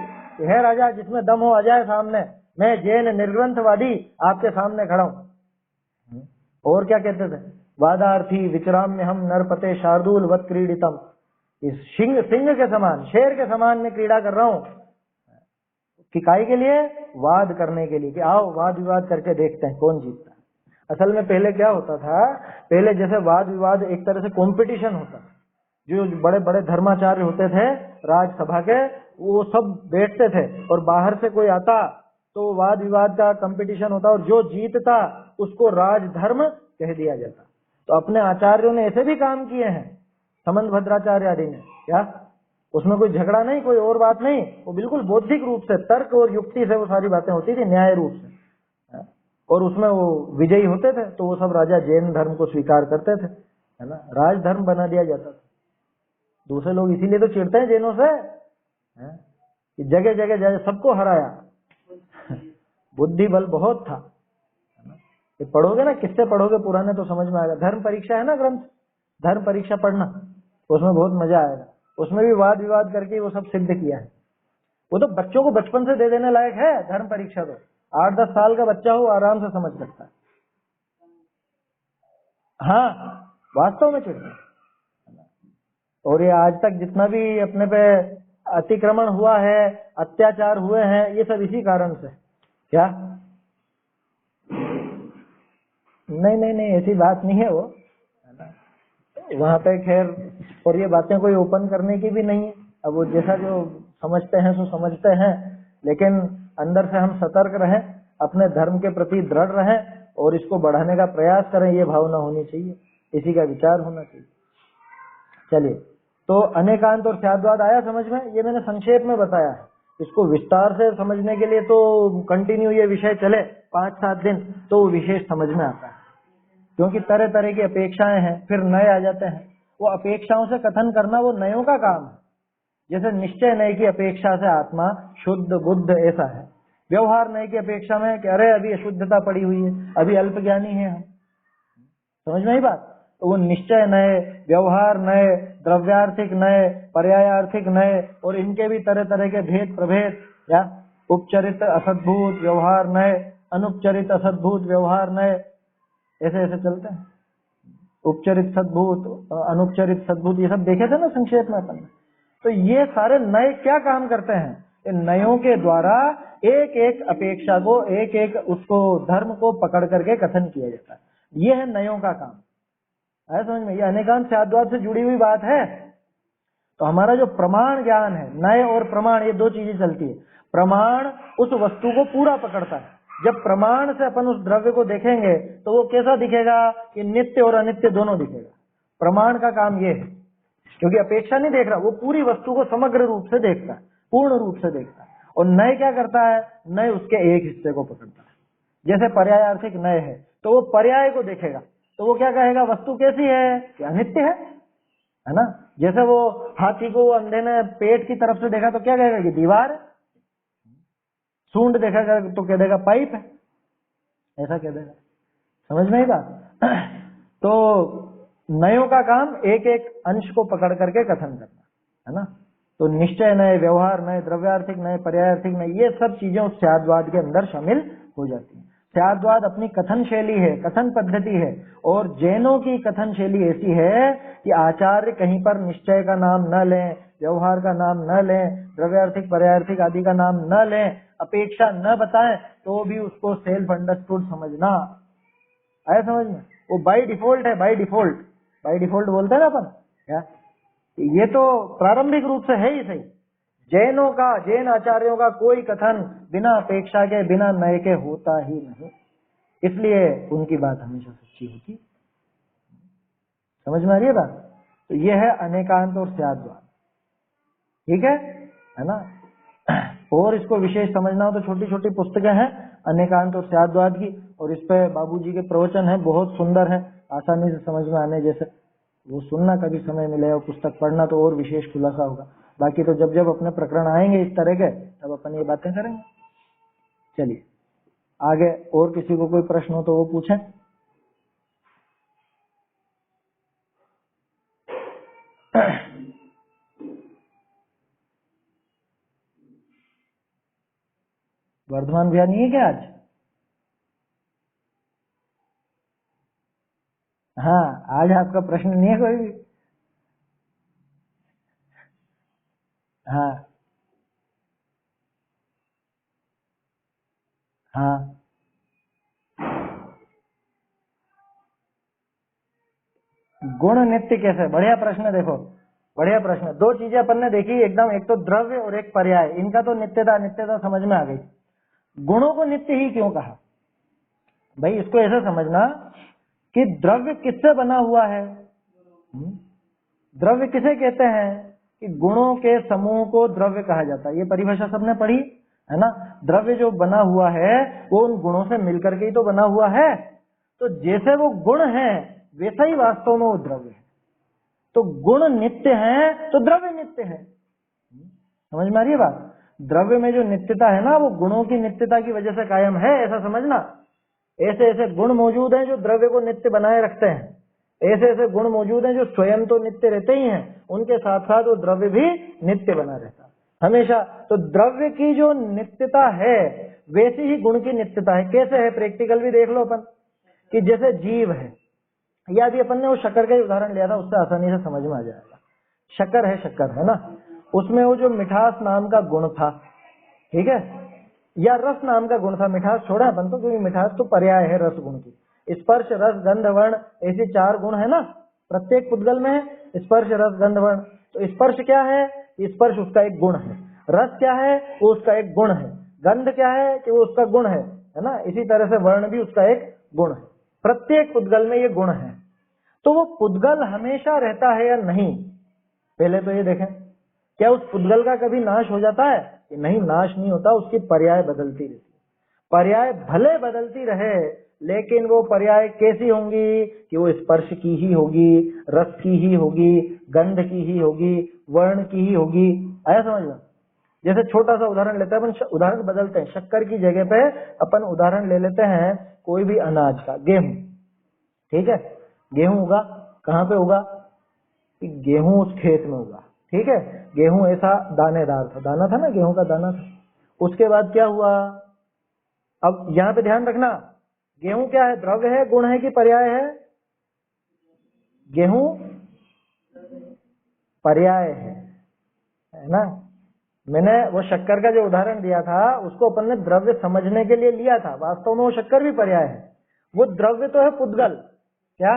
[SPEAKER 1] है राजा, जिसमें दम हो आ जाए सामने, मैं जैन निर्ग्रंथवादी आपके सामने खड़ा हूं। और क्या कहते थे? वादार्थी विचराम्य हम नरपते शार्दूल वत क्रीडितम। इस सिंह के समान, शेर के समान में क्रीड़ा कर रहा हूं। कि काई के लिए? वाद करने के लिए, कि आओ वाद विवाद करके देखते हैं कौन जीतता है। असल में पहले क्या होता था? पहले जैसे वाद विवाद एक तरह से कंपटीशन होता था। जो बड़े बड़े धर्माचार्य होते थे राजसभा के, वो सब बैठते थे, और बाहर से कोई आता तो वाद विवाद का कंपटीशन होता, और जो जीतता उसको राजधर्म कह दिया जाता। तो अपने आचार्यों ने ऐसे भी काम किए हैं, समंत भद्राचार्य आदि ने। क्या उसमें कोई झगड़ा नहीं, कोई और बात नहीं, वो बिल्कुल बौद्धिक रूप से, तर्क और युक्ति से वो सारी बातें होती थी, न्याय रूप से, और उसमें वो विजयी होते थे। तो वो सब राजा जैन धर्म को स्वीकार करते थे, है ना, राजधर्म बना दिया जाता था। दूसरे लोग इसीलिए तो चिढ़ते हैं जैनों से, कि जगह जगह जगह सबको हराया, बुद्धि बल बहुत था। ये पढ़ोगे ना, किससे पढ़ोगे पुराने तो समझ में आएगा। धर्म परीक्षा है ना ग्रंथ, धर्म परीक्षा पढ़ना, उसमें बहुत मजा आएगा। उसमें भी वाद विवाद करके वो सब सिद्ध किया है। वो तो बच्चों को बचपन से दे देने लायक है धर्म परीक्षा। तो 8-10 साल का बच्चा हो आराम से समझ सकता है। हाँ, वास्तव में चिढ़ते। और ये आज तक जितना भी अपने पे अतिक्रमण हुआ है, अत्याचार हुए हैं, ये सब इसी कारण से। क्या? नहीं नहीं नहीं, ऐसी बात नहीं है वो, वहां पे खैर। और ये बातें कोई ओपन करने की भी नहीं है। अब वो जैसा जो समझते हैं सो समझते हैं, लेकिन अंदर से हम सतर्क रहें, अपने धर्म के प्रति दृढ़ रहें, और इसको बढ़ाने का प्रयास करें। ये भावना होनी चाहिए, इसी का विचार होना चाहिए। चलिए, तो अनेकांत और स्याद्वाद आया समझ में? ये मैंने संक्षेप में बताया है। इसको विस्तार से समझने के लिए तो कंटिन्यू ये विषय चले 5-7 दिन, तो विशेष समझ में आता है। क्योंकि तरह तरह की अपेक्षाएं हैं, फिर नए आ जाते हैं। वो अपेक्षाओं से कथन करना वो नयों का काम है। जैसे निश्चय नए की अपेक्षा से आत्मा शुद्ध बुद्ध ऐसा है, व्यवहार नए की अपेक्षा में कि अरे अभी अशुद्धता पड़ी हुई है, अभी अल्पज्ञानी है हम। समझ में आई बात? तो वो निश्चय नए, व्यवहार नए, द्रव्यार्थिक नए, पर्यायार्थिक नए, और इनके भी तरह तरह के भेद प्रभेद, या उपचरित असद्भूत व्यवहार नए, अनुपचरित असद्भूत व्यवहार नए, ऐसे ऐसे चलते हैं। उपचरित सद्भूत, अनुपचरित सद्भूत, ये सब देखे थे ना संक्षेप में अपन। तो ये सारे नए क्या काम करते हैं? इन नयों के द्वारा एक एक अपेक्षा को, एक एक उसको धर्म को पकड़ करके कथन किया जाता है। ये है नयों का काम। आया समझ में? ये अनेकांत स्याद्वाद से जुड़ी हुई बात है। तो हमारा जो प्रमाण ज्ञान है, नय और प्रमाण, ये दो चीजें चलती है। प्रमाण उस वस्तु को पूरा पकड़ता है। जब प्रमाण से अपन उस द्रव्य को देखेंगे तो वो कैसा दिखेगा कि नित्य और अनित्य दोनों दिखेगा। प्रमाण का काम ये है, क्योंकि अपेक्षा नहीं देख रहा, वो पूरी वस्तु को समग्र रूप से देखता है, पूर्ण रूप से देखता है। और नय क्या करता है? नय उसके एक हिस्से को पकड़ता है। जैसे पर्यायार्थिक नय है तो वो पर्याय को देखेगा तो वो क्या कहेगा? वस्तु कैसी है? कि अनित्य है ना? जैसे वो हाथी को अंधे ने पेट की तरफ से देखा तो क्या कहेगा? कि दीवार है। सूंड देखेगा तो कह देगा पाइप है, ऐसा कह देगा। समझ में आएगा? तो नयों का काम एक एक अंश को पकड़ करके कथन करना है ना। तो निश्चय नय, व्यवहार नय, द्रव्यार्थिक नय, पर्यायार्थिक नय, ये सब चीजें उस स्याद्वाद के अंदर शामिल हो जाती हैं। स्याद्वाद अपनी कथन शैली है, कथन पद्धति है। और जैनों की कथन शैली ऐसी है कि आचार्य कहीं पर निश्चय का नाम न लें, व्यवहार का नाम न लें, द्रव्यार्थिक पर्यायार्थिक आदि का नाम न लें, अपेक्षा न बताएं, तो भी उसको सेल्फ अंडरस्टूड समझना। आया समझ में? वो बाय डिफॉल्ट है, बाय डिफॉल्ट, बाय डिफॉल्ट बोलते हैं ना अपन क्या? ये तो प्रारंभिक रूप से है ही सही। जैनों का, जैन आचार्यों का कोई कथन बिना अपेक्षा के, बिना नय के होता ही नहीं, इसलिए उनकी बात हमेशा सच्ची होती। समझ में आ रही है बात? तो ये है अनेकांत और स्याद्वाद, ठीक है ना। और इसको विशेष समझना हो तो छोटी छोटी पुस्तकें हैं अनेकांत और स्याद्वाद की, और इस पे बाबूजी के प्रवचन है, बहुत सुंदर है, आसानी से समझ में आने जैसे। वो सुनना कभी समय मिले और पुस्तक पढ़ना तो और विशेष खुलासा होगा। बाकी तो जब जब अपने प्रकरण आएंगे इस तरह के तब अपन ये बातें करेंगे। चलिए आगे, और किसी को कोई प्रश्न हो तो वो पूछें। वर्धमान भैया नहीं है क्या आज? हाँ, आज आपका प्रश्न नहीं है कोई भी? हाँ हाँ, गुण नित्य कैसे? बढ़िया प्रश्न है। देखो बढ़िया प्रश्न है। दो चीजें अपन ने देखी एकदम, एक तो द्रव्य और एक पर्याय, इनका तो नित्यता नित्यता समझ में आ गई। गुणों को नित्य ही क्यों कहा? भाई इसको ऐसे समझना कि द्रव्य किससे बना हुआ है? द्रव्य किसे कहते हैं? कि गुणों के समूह को द्रव्य कहा जाता है। ये परिभाषा सबने पढ़ी है ना। द्रव्य जो बना हुआ है वो उन गुणों से मिलकर के ही तो बना हुआ है। तो जैसे वो गुण है वैसा ही वास्तव में वो द्रव्य है। तो गुण नित्य है तो द्रव्य नित्य है। समझ में आ रही है बात? द्रव्य में जो नित्यता है ना, वो गुणों की नित्यता की वजह से कायम है, ऐसा समझना। ऐसे ऐसे गुण मौजूद हैं जो द्रव्य को नित्य बनाए रखते हैं, ऐसे ऐसे गुण मौजूद हैं जो स्वयं तो नित्य रहते ही हैं, उनके साथ साथ वो द्रव्य भी नित्य बना रहता हमेशा। तो द्रव्य की जो नित्यता है वैसी ही गुण की नित्यता है। कैसे है? प्रैक्टिकल भी देख लो अपन, कि जैसे जीव है, या अभी अपन ने वो शक्कर का उदाहरण लिया था, उससे आसानी से समझ में आ जाएगा। शक्कर है ना, उसमें वो जो मिठास नाम का गुण था, ठीक है, या रस नाम का गुण था। मिठास छोड़ा अपन तो, क्योंकि मिठास तो पर्याय है रस गुण की। स्पर्श रस गंध वर्ण, ऐसे चार गुण है ना प्रत्येक पुद्गल में है, स्पर्श रस गंध वर्ण। तो स्पर्श क्या है? स्पर्श उसका एक गुण है। रस क्या है? वो उसका एक गुण है। गंध क्या है? कि वो उसका गुण है ना। इसी तरह से वर्ण भी उसका एक गुण है। प्रत्येक पुद्गल में ये गुण है। तो वो पुद्गल हमेशा रहता है या नहीं, पहले तो ये देखें। क्या उस पुद्गल का कभी नाश हो जाता है? कि नहीं, नाश नहीं होता, उसकी पर्याय बदलती रहती है। पर्याय भले बदलती रहे, लेकिन वो पर्याय कैसी होंगी? कि वो स्पर्श की ही होगी, रस की ही होगी, गंध की ही होगी, वर्ण की ही होगी। आया समझ में? जैसे छोटा सा उदाहरण लेते हैं अपन, उदाहरण बदलते हैं। शक्कर की जगह पे अपन उदाहरण ले लेते हैं कोई भी अनाज का, गेहूं, ठीक है। गेहूं होगा, कहाँ पे होगा? गेहूं उस खेत में होगा, ठीक है। गेहूं ऐसा दानेदार था, दाना था ना, गेहूं का दाना था। उसके बाद क्या हुआ? अब यहाँ पे ध्यान रखना, गेहूं क्या है? द्रव्य है, गुण है कि पर्याय है? गेहूं पर्याय है ना। मैंने वो शक्कर का जो उदाहरण दिया था उसको अपन ने द्रव्य समझने के लिए लिया था, वास्तव में वो शक्कर भी पर्याय है। वो द्रव्य तो है पुद्गल, क्या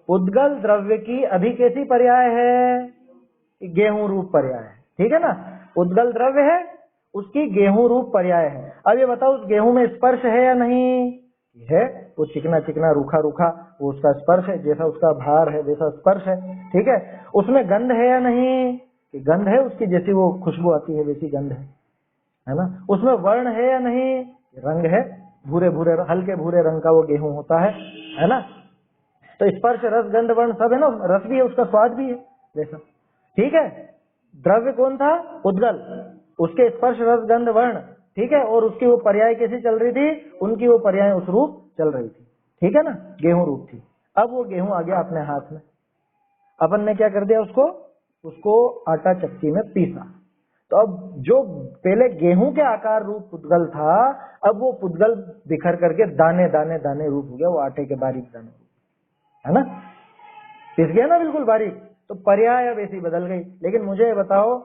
[SPEAKER 1] उद्गल द्रव्य की अभी कैसी पर्याय है? गेहूं रूप पर्याय है, ठीक है ना। उद्गल द्रव्य है, उसकी गेहूं रूप पर्याय है। अब ये बताओ उस गेहूं में स्पर्श है या नहीं है? वो चिकना चिकना रूखा रूखा वो उसका स्पर्श है, जैसा उसका भार है वैसा स्पर्श है, ठीक है। उसमें गंध है या नहीं? कि गंध है उसकी, जैसी वो खुशबू आती है वैसी गंध है ना। उसमें वर्ण है या नहीं? रंग है, भूरे भूरे हल्के भूरे रंग का वो गेहूं होता है ना। तो स्पर्श रस गंध वर्ण सब है ना, रस भी है उसका, स्वाद भी है वैसा, ठीक है। द्रव्य कौन था? उद्गल, उसके स्पर्श रस गंध वर्ण, ठीक है। और उसकी वो पर्याय कैसी चल रही थी? उनकी वो पर्याय उस रूप चल रही थी, ठीक है ना, गेहूं रूप थी। अब वो गेहूं आ गया अपने हाथ में, अपन ने क्या कर दिया उसको आटा चक्की में पीसा। तो अब जो पहले गेहूं के आकार रूप पुद्गल था, अब वो पुद्गल बिखर करके दाने दाने दाने रूप हो गया, वो आटे के बारीक दाने, है ना, पिस गया ना बिल्कुल बारीक। तो पर्याय अब ऐसी बदल गई। लेकिन मुझे बताओ,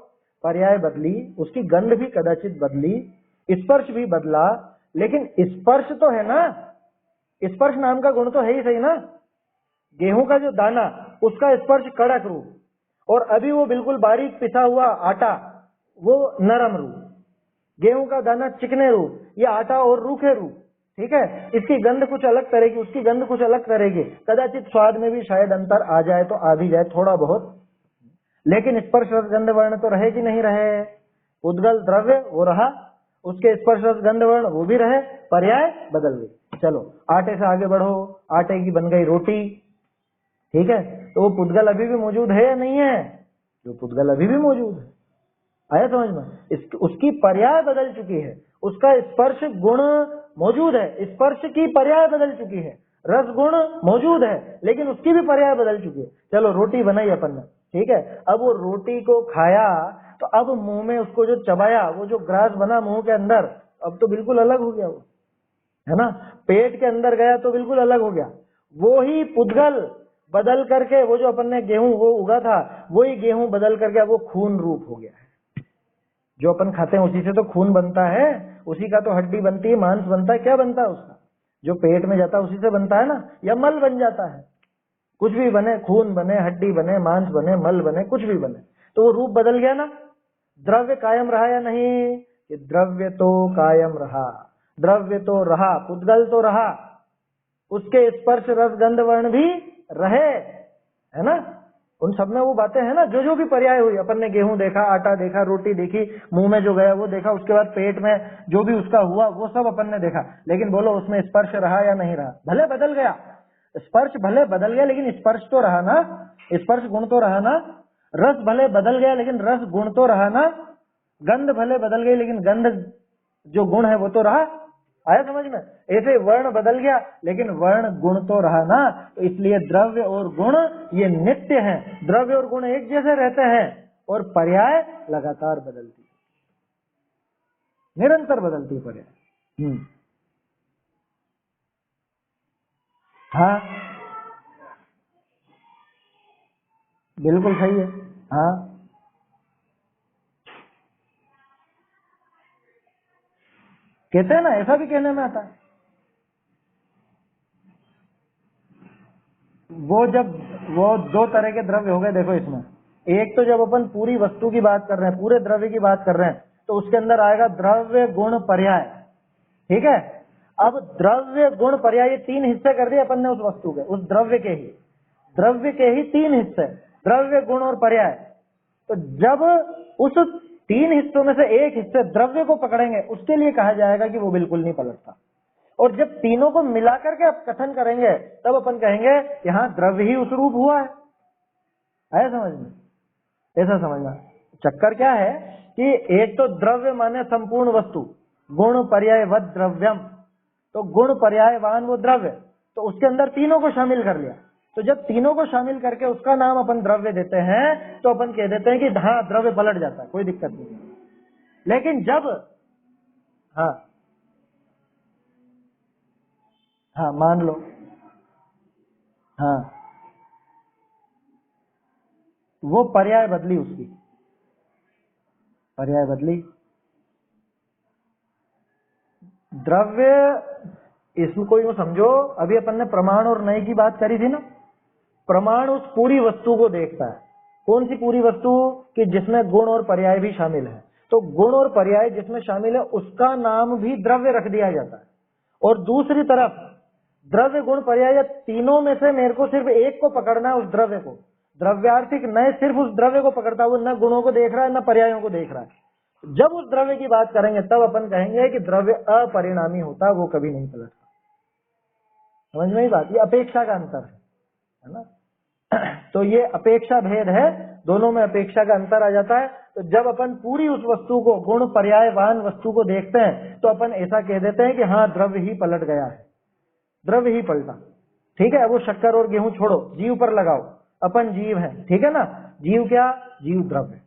[SPEAKER 1] पर्याय बदली, उसकी गंध भी कदाचित बदली, स्पर्श भी बदला, लेकिन स्पर्श तो है ना, स्पर्श नाम का गुण तो है ही सही ना। गेहूं का जो दाना, उसका स्पर्श कड़क रूप, और अभी वो बिल्कुल बारीक पिसा हुआ आटा वो नरम रूप, गेहूं का दाना चिकने रूप, ये आटा और रूखे रूप, ठीक है। इसकी गंध कुछ अलग तरह की, उसकी गंध कुछ अलग तरह की, कदाचित स्वाद में भी शायद अंतर आ जाए, तो आ भी जाए थोड़ा बहुत, लेकिन स्पर्श रस गंध वर्ण तो रहे कि नहीं रहे? उद्गल द्रव्य वो रहा, उसके स्पर्श रस गंध वर्ण वो भी रहे, पर्याय बदल गई। चलो आटे से आगे बढ़ो, आटे की बन गई रोटी, ठीक है। तो वो पुद्गल अभी भी मौजूद है या नहीं है? जो पुद्गल अभी भी मौजूद है, आया समझ में? उसकी पर्याय बदल चुकी है, उसका स्पर्श गुण मौजूद है, स्पर्श की पर्याय बदल चुकी है, रस गुण मौजूद है, लेकिन उसकी भी पर्याय बदल चुकी है। चलो रोटी बनाई अपन ने, ठीक है। अब वो रोटी को खाया, तो अब मुंह में उसको जो चबाया, वो जो ग्रास बना मुंह के अंदर, अब तो बिल्कुल अलग हो गया वो, है ना। पेट के अंदर गया तो बिल्कुल अलग हो गया। वो ही पुद्गल बदल करके, वो जो अपन ने गेहूं वो उगा था, वही गेहूं बदल करके वो खून रूप हो गया है। जो अपन खाते हैं उसी से तो खून बनता है, उसी का तो हड्डी बनती है, मांस बनता है, क्या बनता है उसका? जो पेट में जाता है उसी से बनता है ना, या मल बन जाता है। कुछ भी बने, खून बने, हड्डी बने, मांस बने, मल बने, कुछ भी बने, तो वो रूप बदल गया ना। द्रव्य कायम रहा या नहीं? कि द्रव्य तो कायम रहा, द्रव्य तो रहा, पुद्गल तो रहा, उसके स्पर्श रस गंध वर्ण भी रहे, है ना। उन सब में वो बातें है ना, जो जो भी पर्याय हुई, अपन ने गेहूं देखा, आटा देखा, रोटी देखी, मुंह में जो गया वो देखा, उसके बाद पेट में जो भी उसका हुआ वो सब अपन ने देखा। लेकिन बोलो उसमें स्पर्श रहा या नहीं रहा? भले बदल गया, स्पर्श भले बदल गया, लेकिन स्पर्श तो रहा ना, स्पर्श गुण तो रहा ना। रस भले बदल गया, लेकिन रस गुण तो रहा ना। गंध भले बदल गई, लेकिन गंध जो गुण है वो तो रहा। आया समझ में? ऐसे वर्ण बदल गया, लेकिन वर्ण गुण तो रहा ना। तो इसलिए द्रव्य और गुण ये नित्य हैं, द्रव्य और गुण एक जैसे रहते हैं, और पर्याय लगातार बदलती, निरंतर बदलती पर्याय। हाँ बिल्कुल सही है। हाँ कहते हैं ना, ऐसा भी कहने में आता है। वो दो तरह के द्रव्य हो गए, देखो इसमें। एक तो जब अपन पूरी वस्तु की बात कर रहे हैं, पूरे द्रव्य की बात कर रहे हैं, तो उसके अंदर आएगा द्रव्य गुण पर्याय, ठीक है। अब द्रव्य गुण पर्याय ये तीन हिस्से कर दिए अपन ने उस वस्तु के, उस द्रव्य के ही तीन हिस्से, द्रव्य गुण और पर्याय। तो जब उस तीन हिस्सों में से एक हिस्से द्रव्य को पकड़ेंगे, उसके लिए कहा जाएगा कि वो बिल्कुल नहीं पलटता। और जब तीनों को मिलाकर के आप कथन करेंगे, तब अपन कहेंगे यहाँ द्रव्य ही उस रूप हुआ है। आया समझ में? ऐसा समझना। चक्कर क्या है कि एक तो द्रव्य माने संपूर्ण वस्तु, गुण पर्यायवत द्रव्यम, तो गुण पर्यायवान वो द्रव्य, तो उसके अंदर तीनों को शामिल कर लिया। तो जब तीनों को शामिल करके उसका नाम अपन द्रव्य देते हैं, तो अपन कह देते हैं कि हाँ द्रव्य पलट जाता है, कोई दिक्कत नहीं। लेकिन जब हाँ हाँ मान लो, हाँ वो पर्याय बदली, उसकी पर्याय बदली, द्रव्य, इसको यूं समझो, अभी अपन ने प्रमाण और नय की बात करी थी ना, प्रमाण उस पूरी वस्तु को देखता है। कौन सी पूरी वस्तु? कि जिसमें गुण और पर्याय भी शामिल है। तो गुण और पर्याय जिसमें शामिल है उसका नाम भी द्रव्य रख दिया जाता है। और दूसरी तरफ द्रव्य गुण पर्याय तीनों में से मेरे को सिर्फ एक को पकड़ना है, उस द्रव्य को। द्रव्यार्थिक न सिर्फ उस द्रव्य को पकड़ता है, वो न गुणों को देख रहा है न पर्यायों को देख रहा है। जब उस द्रव्य की बात करेंगे तब अपन कहेंगे कि द्रव्य अपरिणामी होता, वो कभी नहीं पलटता। समझ में ही बात? ये अपेक्षा का अंतर है ना। तो ये अपेक्षा भेद है, दोनों में अपेक्षा का अंतर आ जाता है। तो जब अपन पूरी उस वस्तु को गुण पर्यायवान वस्तु को देखते हैं तो अपन ऐसा कह देते हैं कि हाँ द्रव्य ही पलट गया है, द्रव्य ही पलटा। ठीक है, वो शक्कर और गेहूं छोड़ो, जीव पर लगाओ। अपन जीव हैं, ठीक है ना। जीव क्या? जीव द्रव्य।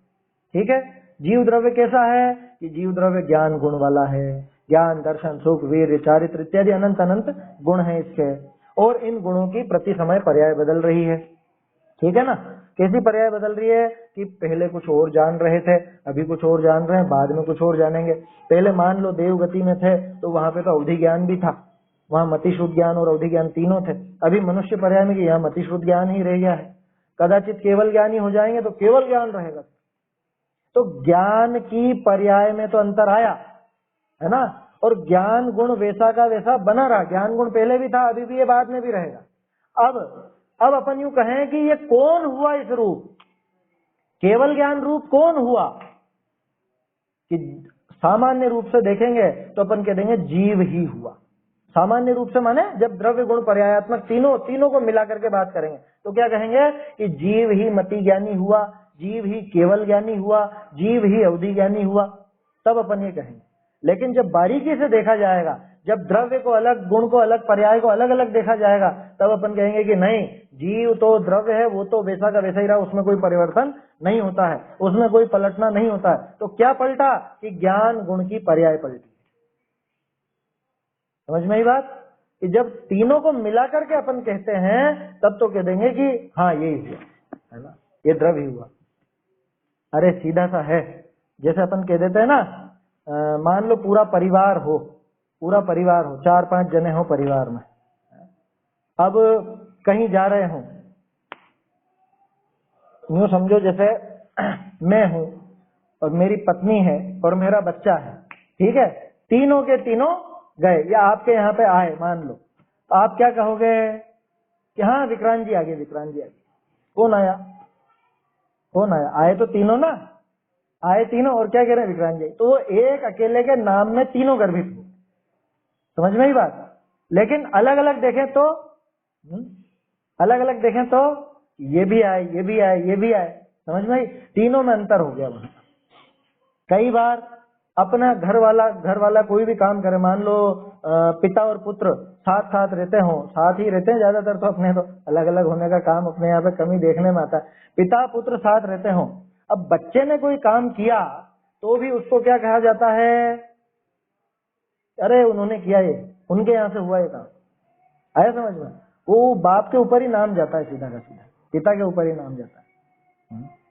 [SPEAKER 1] ठीक है, जीव द्रव्य कैसा है? कि जीव द्रव्य ज्ञान गुण वाला है। ज्ञान, दर्शन, सुख, वीर, चारित्र इत्यादि अनंत अनंत गुण है इसके। और इन गुणों की प्रति समय पर्याय बदल रही है। ठीक है ना। कैसी पर्याय बदल रही है? कि पहले कुछ और जान रहे थे, अभी कुछ और जान रहे हैं, बाद में कुछ और जानेंगे। पहले मान लो देव गति में थे तो वहां पे तो अवधि ज्ञान भी था, वहां मतिश्रुत ज्ञान और अवधि ज्ञान तीनों थे। अभी मनुष्य पर्याय में कि यहाँ मतिश्रुत ज्ञान ही रह गया है। कदाचित केवल ज्ञानी हो जाएंगे तो केवल ज्ञान रहेगा। तो ज्ञान की पर्याय में तो अंतर आया है ना। और ज्ञान गुण वैसा का वैसा बना रहा। ज्ञान गुण पहले भी था, अभी भी है, बाद में भी रहेगा। अब अपन यूं कहें कि ये कौन हुआ इस रूप? केवल ज्ञान रूप कौन हुआ? कि सामान्य रूप से देखेंगे तो अपन कह देंगे जीव ही हुआ। सामान्य रूप से माने जब द्रव्य गुण पर्यायात्मक तीनों को मिला करके बात करेंगे तो क्या कहेंगे? कि जीव ही मति ज्ञानी हुआ, जीव ही केवल ज्ञानी हुआ, जीव ही अवधि ज्ञानी हुआ, तब अपन ये कहेंगे। लेकिन जब बारीकी से देखा जाएगा, जब द्रव्य को अलग, गुण को अलग, पर्याय को अलग अलग देखा जाएगा, तब अपन कहेंगे कि नहीं, जीव तो द्रव्य है, वो तो वैसा का वैसा ही रहा, उसमें कोई परिवर्तन नहीं होता है, उसमें कोई पलटना नहीं होता है। तो क्या पलटा? कि ज्ञान गुण की पर्याय पलटी। समझ में ही बात? कि जब तीनों को मिला करके अपन कहते हैं तब तो कह देंगे कि हाँ यही हुआ है ना, ये द्रव्य ही हुआ। अरे सीधा सा है, जैसे अपन कह देते हैं ना, मान लो पूरा परिवार हो, 4-5 जने हो परिवार में। अब कहीं जा रहे हो, यूं समझो जैसे मैं हूं और मेरी पत्नी है और मेरा बच्चा है। ठीक है, तीनों के तीनों गए या आपके यहाँ पे आए, मान लो, तो आप क्या कहोगे? कि हाँ विक्रांत जी आ गए, विक्रांत जी आ गए। कौन आया? कौन आया? आए तो तीनों ना, आए तीनों, और क्या कह रहे हैं? विक्रांत जी। तो वो एक अकेले के नाम में तीनों गर्भित हुए। समझ में ही बात? लेकिन अलग अलग देखें तो ये भी आए, ये भी आए, ये भी आए। समझ में ही? तीनों में अंतर हो गया वहां। कई बार अपना घर वाला कोई भी काम करे, मान लो पिता और पुत्र साथ रहते हो, साथ ही रहते हैं ज्यादातर, तो अपने तो अलग अलग होने का काम अपने यहाँ पे कमी देखने में आता है। पिता पुत्र साथ रहते हो, अब बच्चे ने कोई काम किया तो भी उसको क्या कहा जाता है? अरे उन्होंने किया, ये उनके यहाँ से हुआ ये काम। आया समझ में? वो बाप के ऊपर ही नाम जाता है, सीधा का सीधा पिता के ऊपर ही नाम जाता है।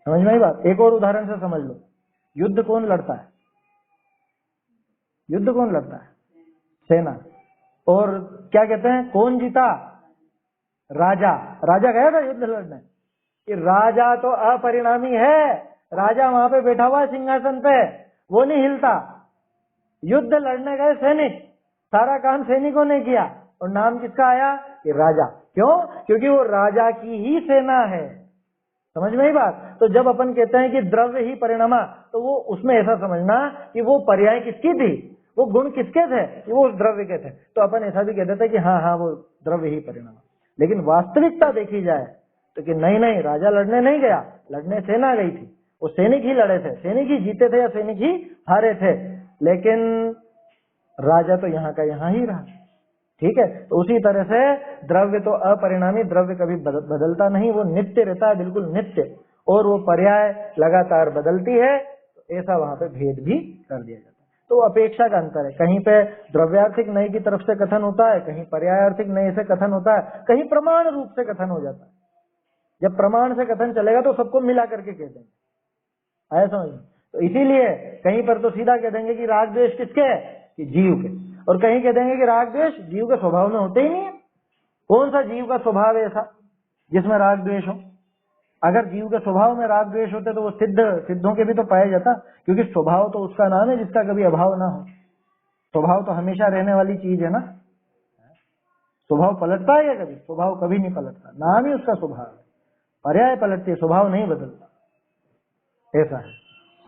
[SPEAKER 1] समझ में ही बात? एक और उदाहरण से समझ लो, युद्ध कौन लड़ता है? युद्ध कौन लड़ता है? सेना। और क्या कहते हैं, कौन जीता? राजा। राजा गया था युद्ध लड़ने? कि राजा तो अपरिणामी है, राजा वहां पे बैठा हुआ है सिंहासन पे, वो नहीं हिलता। युद्ध लड़ने गए सैनिक, सारा काम सैनिकों ने किया और नाम किसका आया? कि राजा। क्यों? क्योंकि वो राजा की ही सेना है। समझ में ही बात? तो जब अपन कहते हैं कि द्रव्य ही परिणामा, तो वो उसमें ऐसा समझना कि वो पर्याय किसकी थी, वो गुण किसके थे? वो उस द्रव्य के थे। तो अपन ऐसा भी कह देते हैं कि हाँ वो द्रव्य ही परिणामा। लेकिन वास्तविकता देखी जाए तो कि नहीं, राजा लड़ने नहीं गया, लड़ने सेना गई थी, वो सैनिक ही लड़े थे, सैनिक ही जीते थे या सैनिक ही हारे थे, लेकिन राजा तो यहाँ का यहाँ ही रहा। ठीक है, तो उसी तरह से द्रव्य तो अपरिणामी, द्रव्य कभी बदलता नहीं, वो नित्य रहता है, बिल्कुल नित्य, और वो पर्याय लगातार बदलती है। तो ऐसा वहां पे भेद भी कर दिया जाता है। तो अपेक्षा का अंतर है, कहीं पे द्रव्यार्थिक नय की तरफ से कथन होता है, कहीं पर्यायार्थिक नय से कथन होता है, कहीं प्रमाण रूप से कथन हो जाता है। जब प्रमाण से कथन चलेगा तो सबको मिला करके कह देंगे। आया समझ में? तो इसीलिए कहीं पर तो सीधा कह देंगे कि राग द्वेष किसके है? कि जीव के। और कहीं कह देंगे कि राग द्वेष जीव के स्वभाव में होते ही नहीं है। कौन सा जीव का स्वभाव है ऐसा? जिसमें राग द्वेष हो। अगर जीव के स्वभाव में राग द्वेष होते तो वो सिद्धों के भी तो पाया जाता, क्योंकि स्वभाव तो उसका नाम है जिसका कभी अभाव ना हो। स्वभाव तो हमेशा रहने वाली चीज है ना। स्वभाव पलटता है या कभी? स्वभाव कभी नहीं पलटता, नाम ही उसका स्वभाव है। पर्याय पलटती है, स्वभाव नहीं बदलता, ऐसा है।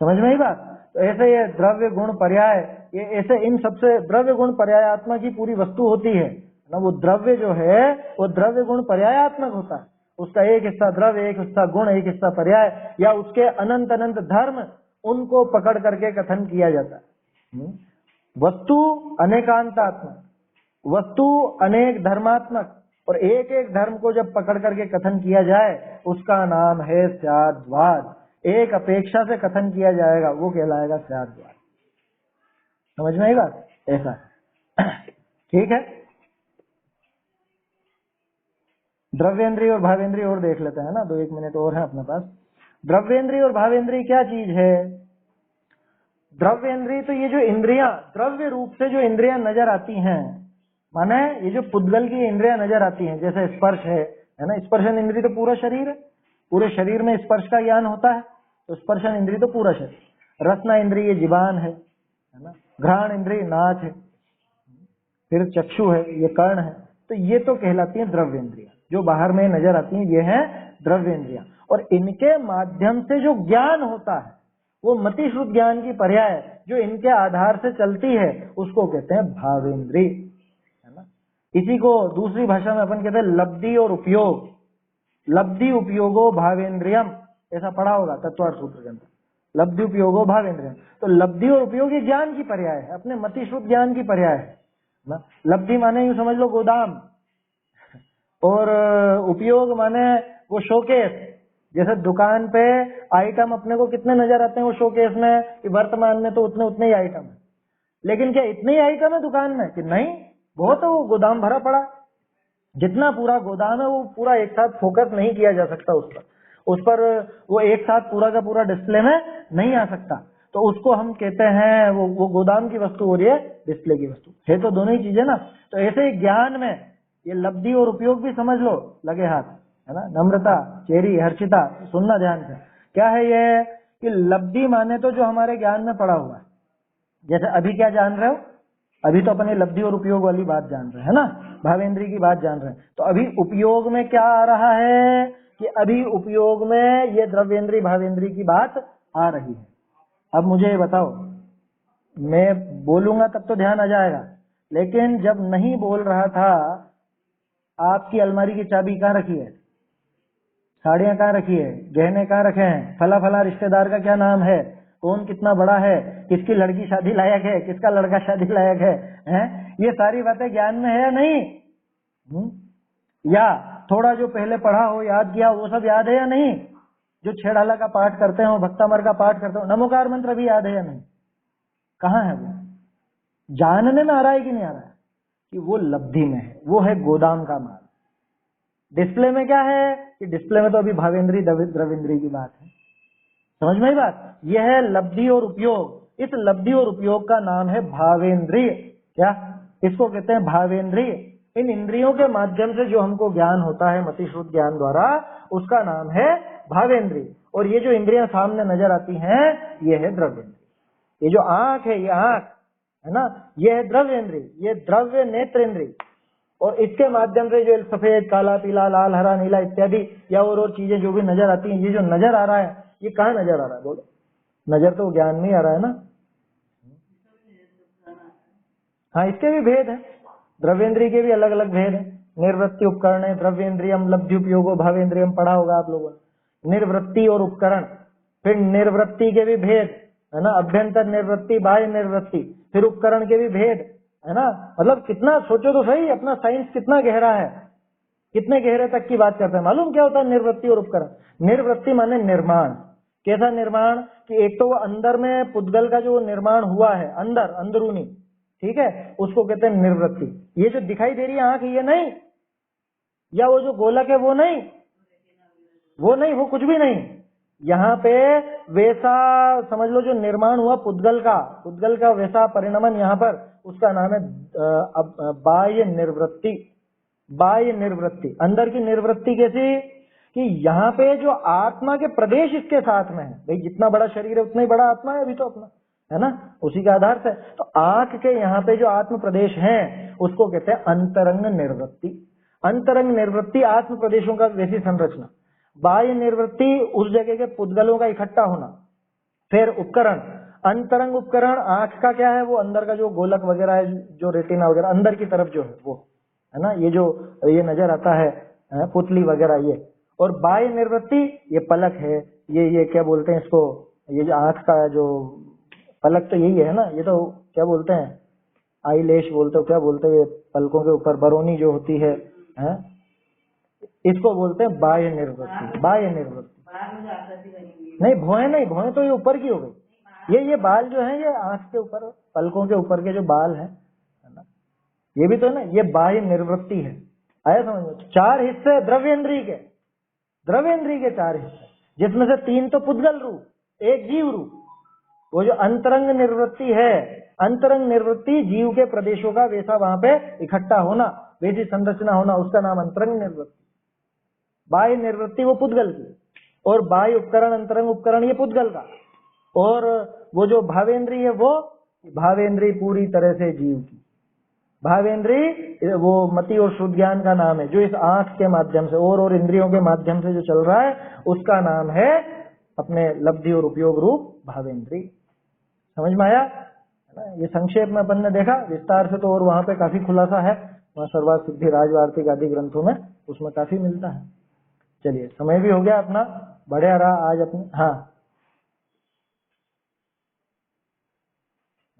[SPEAKER 1] समझ में ही बात? तो ऐसे ये द्रव्य गुण पर्याय, ये ऐसे इन सबसे द्रव्य गुण पर्यायात्मक की पूरी वस्तु होती है ना। वो द्रव्य जो है वो द्रव्य गुण पर्यायात्मक होता है। उसका एक हिस्सा द्रव्य, एक हिस्सा गुण, एक हिस्सा पर्याय, या उसके अनंत अनंत धर्म, उनको पकड़ करके कथन किया जाता है। वस्तु अनेकांतात्मक, वस्तु अनेक धर्मात्मक, और एक एक धर्म को जब पकड़ करके कथन किया जाए उसका नाम है स्याद्वाद। एक अपेक्षा से कथन किया जाएगा वो कहलाएगा स्याद्वाद। समझ में आई बात? ऐसा है। ठीक है, द्रव्येंद्रिय और भावेंद्रिय और देख लेते हैं ना, 2-1 मिनट और है अपने पास। द्रव्येंद्रिय और भावेंद्रिय क्या चीज है? द्रव्येंद्रिय तो ये जो इंद्रियां द्रव्य रूप से जो इंद्रियां नजर आती हैं, माने ये जो पुद्गल की इंद्रियां नजर आती हैं, जैसे स्पर्श है ना, स्पर्शन इंद्रिय तो पूरा शरीर है, पूरे शरीर में स्पर्श का ज्ञान होता है, तो स्पर्शन इंद्रिय तो पूरा शरीर। रसना इंद्रिय जीवान है ना, घ्राण इंद्रिय नाक है, फिर चक्षु है, ये कर्ण है, तो ये तो कहलाती है द्रव्येंद्रियां, जो बाहर में नजर आती हैं, ये है द्रव्येंद्रियां। और इनके माध्यम से जो ज्ञान होता है वो मति शुद्ध ज्ञान की पर्याय जो इनके आधार से चलती है उसको कहते हैं भावेंद्रिय, है ना। इसी को दूसरी भाषा में अपन कहते हैं लब्धि और उपयोग। लब्धि उपयोगो भावेंद्रियम, ऐसा पढ़ा होगा तत्वार्थ सूत्र के अंदर। लब्धि उपयोगो भावेंद्रियम, तो लब्धि और उपयोग ये ज्ञान की पर्याय है, अपने मति शुद्ध ज्ञान की पर्याय है ना। लब्धि माने यूं समझ लो गोदाम, और उपयोग माने वो शोकेस। जैसे दुकान पे आइटम अपने को कितने नजर आते हैं वो शोकेस में, कि वर्तमान में तो उतने ही आइटम है, लेकिन क्या इतने ही आइटम है दुकान में? कि नहीं, बहुत है, वो गोदाम भरा पड़ा। जितना पूरा गोदाम है वो पूरा एक साथ फोकस नहीं किया जा सकता उस पर वो एक साथ पूरा का पूरा डिस्प्ले में नहीं आ सकता, तो उसको हम कहते हैं वो गोदाम की वस्तु हो रही है, डिस्प्ले की वस्तु है, तो दोनों ही चीजें ना। तो ऐसे ही ज्ञान में ये लब्धि और उपयोग भी समझ लो, लगे हाथ, है ना। नम्रता, चेरी, हर्षिता, सुनना ध्यान से। क्या है ये? कि लब्धि माने तो जो हमारे ज्ञान में पड़ा हुआ है, जैसे अभी क्या जान रहे हो? अभी तो अपने लब्धि और उपयोग वाली बात जान रहे हैं ना, भावेंद्रिय की बात जान रहे हैं। तो अभी उपयोग में क्या आ रहा है? कि अभी उपयोग में ये द्रव्येंद्रिय भावेंद्रिय की बात आ रही है। अब मुझे ये बताओ, मैं बोलूंगा तब तो ध्यान आ जाएगा, लेकिन जब नहीं बोल रहा था, आपकी अलमारी की चाबी कहाँ रखी है? साड़ियां कहाँ रखी है? गहने कहाँ रखे हैं? फला फला रिश्तेदार का क्या नाम है? कौन कितना बड़ा है? किसकी लड़की शादी लायक है? किसका लड़का शादी लायक है? ये सारी बातें ज्ञान में है या नहीं? या थोड़ा जो पहले पढ़ा हो, याद किया, वो सब याद है या नहीं? जो छेड़ाला का पाठ करते हो, भक्तामर का पाठ करते हो, नमोकार मंत्र भी याद है या नहीं? कहाँ है वो? जानने में आ रहा है कि नहीं आ रहा है? कि वो लब्धि में है, वो है गोदाम का माल। डिस्प्ले में क्या है? कि डिस्प्ले में तो अभी भावेंद्रिय द्रव्येंद्रिय की बात है। समझ में आई बात? यह है लब्धि और उपयोग। इस लब्धि और उपयोग का नाम है भावेंद्रिय। क्या इसको कहते हैं? भावेंद्रिय। इन इंद्रियों के माध्यम से जो हमको ज्ञान होता है मति शुद्ध ज्ञान द्वारा, उसका नाम है भावेंद्रिय। और ये जो इंद्रियां सामने नजर आती हैं, ये है द्रव्येंद्रिय। ये जो आंख है, ये आंख है ना, ये है द्रव्येंद्रिय, ये द्रव्य नेत्र इंद्रिय। और इसके माध्यम से जो सफेद, काला, पीला, लाल, हरा, नीला इत्यादि या और चीजें जो भी नजर आती हैं, ये जो नजर आ रहा है, ये कहाँ नजर आ रहा है? बोलो। नजर तो ज्ञान में ही आ रहा है ना। हाँ, इसके भी भेद है, द्रव्येंद्रिय के भी अलग अलग भेद है। निर्वृत्ति उपकरण है, द्रव्येंद्रियम, लब्धि उपयोगो भावेंद्रियम, पढ़ा होगा आप लोगों ने। निर्वृत्ति और उपकरण, फिर निर्वृत्ति के भी भेद है ना, अभ्यंतर निर्वृत्ति, बाह्य निर्वृत्ति, फिर उपकरण के भी भेद है ना। मतलब कितना सोचो तो सही, अपना साइंस कितना गहरा है, कितने गहरे तक की बात करते हैं। मालूम क्या होता है निर्वृत्ति और उपकरण? निर्वृत्ति माने निर्माण। कैसा निर्माण? कि एक तो वो अंदर में पुद्गल का जो निर्माण हुआ है, अंदर अंदरूनी, ठीक है, उसको कहते हैं निर्वृत्ति। ये जो दिखाई दे रही है आंख, ये नहीं, या वो जो गोलक है वो नहीं, वो कुछ भी नहीं। यहाँ पे वैसा समझ लो जो निर्माण हुआ पुद्गल का वैसा परिणमन यहाँ पर, उसका नाम है बाह्य निर्वृत्ति। बाह्य निर्वृत्ति, अंदर की निर्वृत्ति कैसी कि यहाँ पे जो आत्मा के प्रदेश इसके साथ में है, भाई जितना बड़ा शरीर है उतना ही बड़ा आत्मा है अभी तो अपना, है ना, उसी के आधार से। तो आंख के यहाँ पे जो आत्म प्रदेश है उसको कहते हैं अंतरंग निर्वृत्ति। अंतरंग निर्वृत्ति आत्म प्रदेशों का वैसी संरचना। बाह्य निर्वृत्ति उस जगह के पुद्गलों का इकट्ठा होना। फिर उपकरण, अंतरंग उपकरण आंख का क्या है, वो अंदर का जो गोलक वगैरह है, जो रेटिना वगैरह अंदर की तरफ जो है वो, है ना, ये जो ये नजर आता है पुतली वगैरह ये। और बाह्य निर्वृत्ति ये पलक है, ये क्या बोलते हैं इसको, ये जो आंख का जो पलक तो यही है ना, ये तो क्या बोलते हैं, आई लेश बोलते हो, क्या बोलते हैं, ये पलकों के ऊपर बरौनी जो होती है, इसको बोलते हैं बाह्य निर्वृत्ति। बाह्य निर्वृत्ति नहीं, भौहें नहीं, भौहें तो ये ऊपर की हो गई, ये बाल जो है ये आंख के ऊपर, पलकों के ऊपर के जो बाल है ना, ये भी तो है ना, ये बाह्य निर्वृत्ति है। आया समझ में? 4 हिस्से द्रव्येंद्री के, द्रव्येंद्री के 4 हिस्से, जिसमें से 3 तो पुद्गल रूप, 1 जीव रूप। वो जो अंतरंग निर्वृत्ति है, अंतरंग निर्वृत्ति जीव के प्रदेशों का वैसा वहां पे इकट्ठा होना, वैसी संरचना होना, उसका नाम अंतरंग निर्वृत्ति। बाह्य निर्वृत्ति वो पुद्गल की, और बाह्य उपकरण अंतरंग उपकरण ये पुद्गल का, और वो जो भावेंद्री है वो भावेंद्री पूरी तरह से जीव की। भावेंद्री वो मति और शुद्ध ज्ञान का नाम है, जो इस आंख के माध्यम से और इंद्रियों के माध्यम से जो चल रहा है उसका नाम है अपने लब्धि और उपयोग रूप भावेंद्री। समझ में आया? ये संक्षेप में अपन ने देखा, विस्तार से तो और वहां पे काफी खुलासा है, वहां सर्वार्थ सिद्धि राजवार्तिक आदि ग्रंथों में उसमें काफी मिलता है। चलिए, समय भी हो गया अपना, बढ़िया रहा आज अपने। हाँ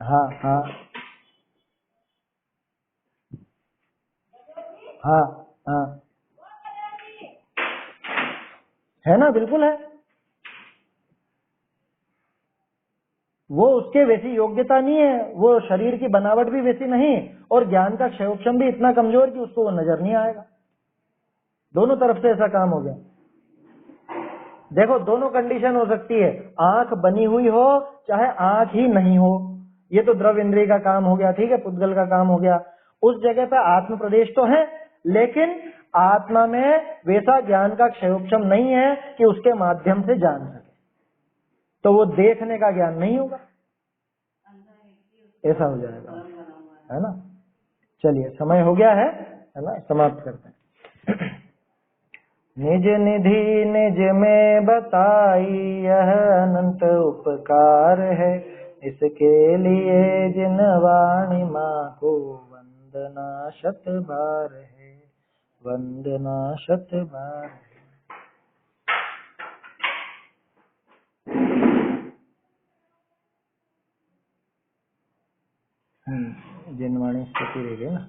[SPEAKER 1] हाँ हाँ हाँ हाँ, है ना, बिल्कुल है। वो उसके वैसी योग्यता नहीं है, वो शरीर की बनावट भी वैसी नहीं, और ज्ञान का क्षयोक्षम भी इतना कमजोर कि उसको वो नजर नहीं आएगा। दोनों तरफ से ऐसा काम हो गया। देखो, दोनों कंडीशन हो सकती है, आंख बनी हुई हो चाहे आंख ही नहीं हो, ये तो द्रव इंद्रिय का काम हो गया, ठीक है, पुद्गल का काम हो गया। उस जगह पे आत्म प्रदेश तो है, लेकिन आत्मा में वैसा ज्ञान का क्षयोक्षम नहीं है कि उसके माध्यम से जान सके, तो वो देखने का ज्ञान नहीं होगा, ऐसा हो जाएगा, है ना। चलिए, समय हो गया है ना, समाप्त करते हैं। निज निधि निज में बताई यह अनंत उपकार है, इसके लिए जिन वाणी माँ को वंदना शत बार है, वंदना शत बार है। जिन वाणी स्तुति रह गई ना।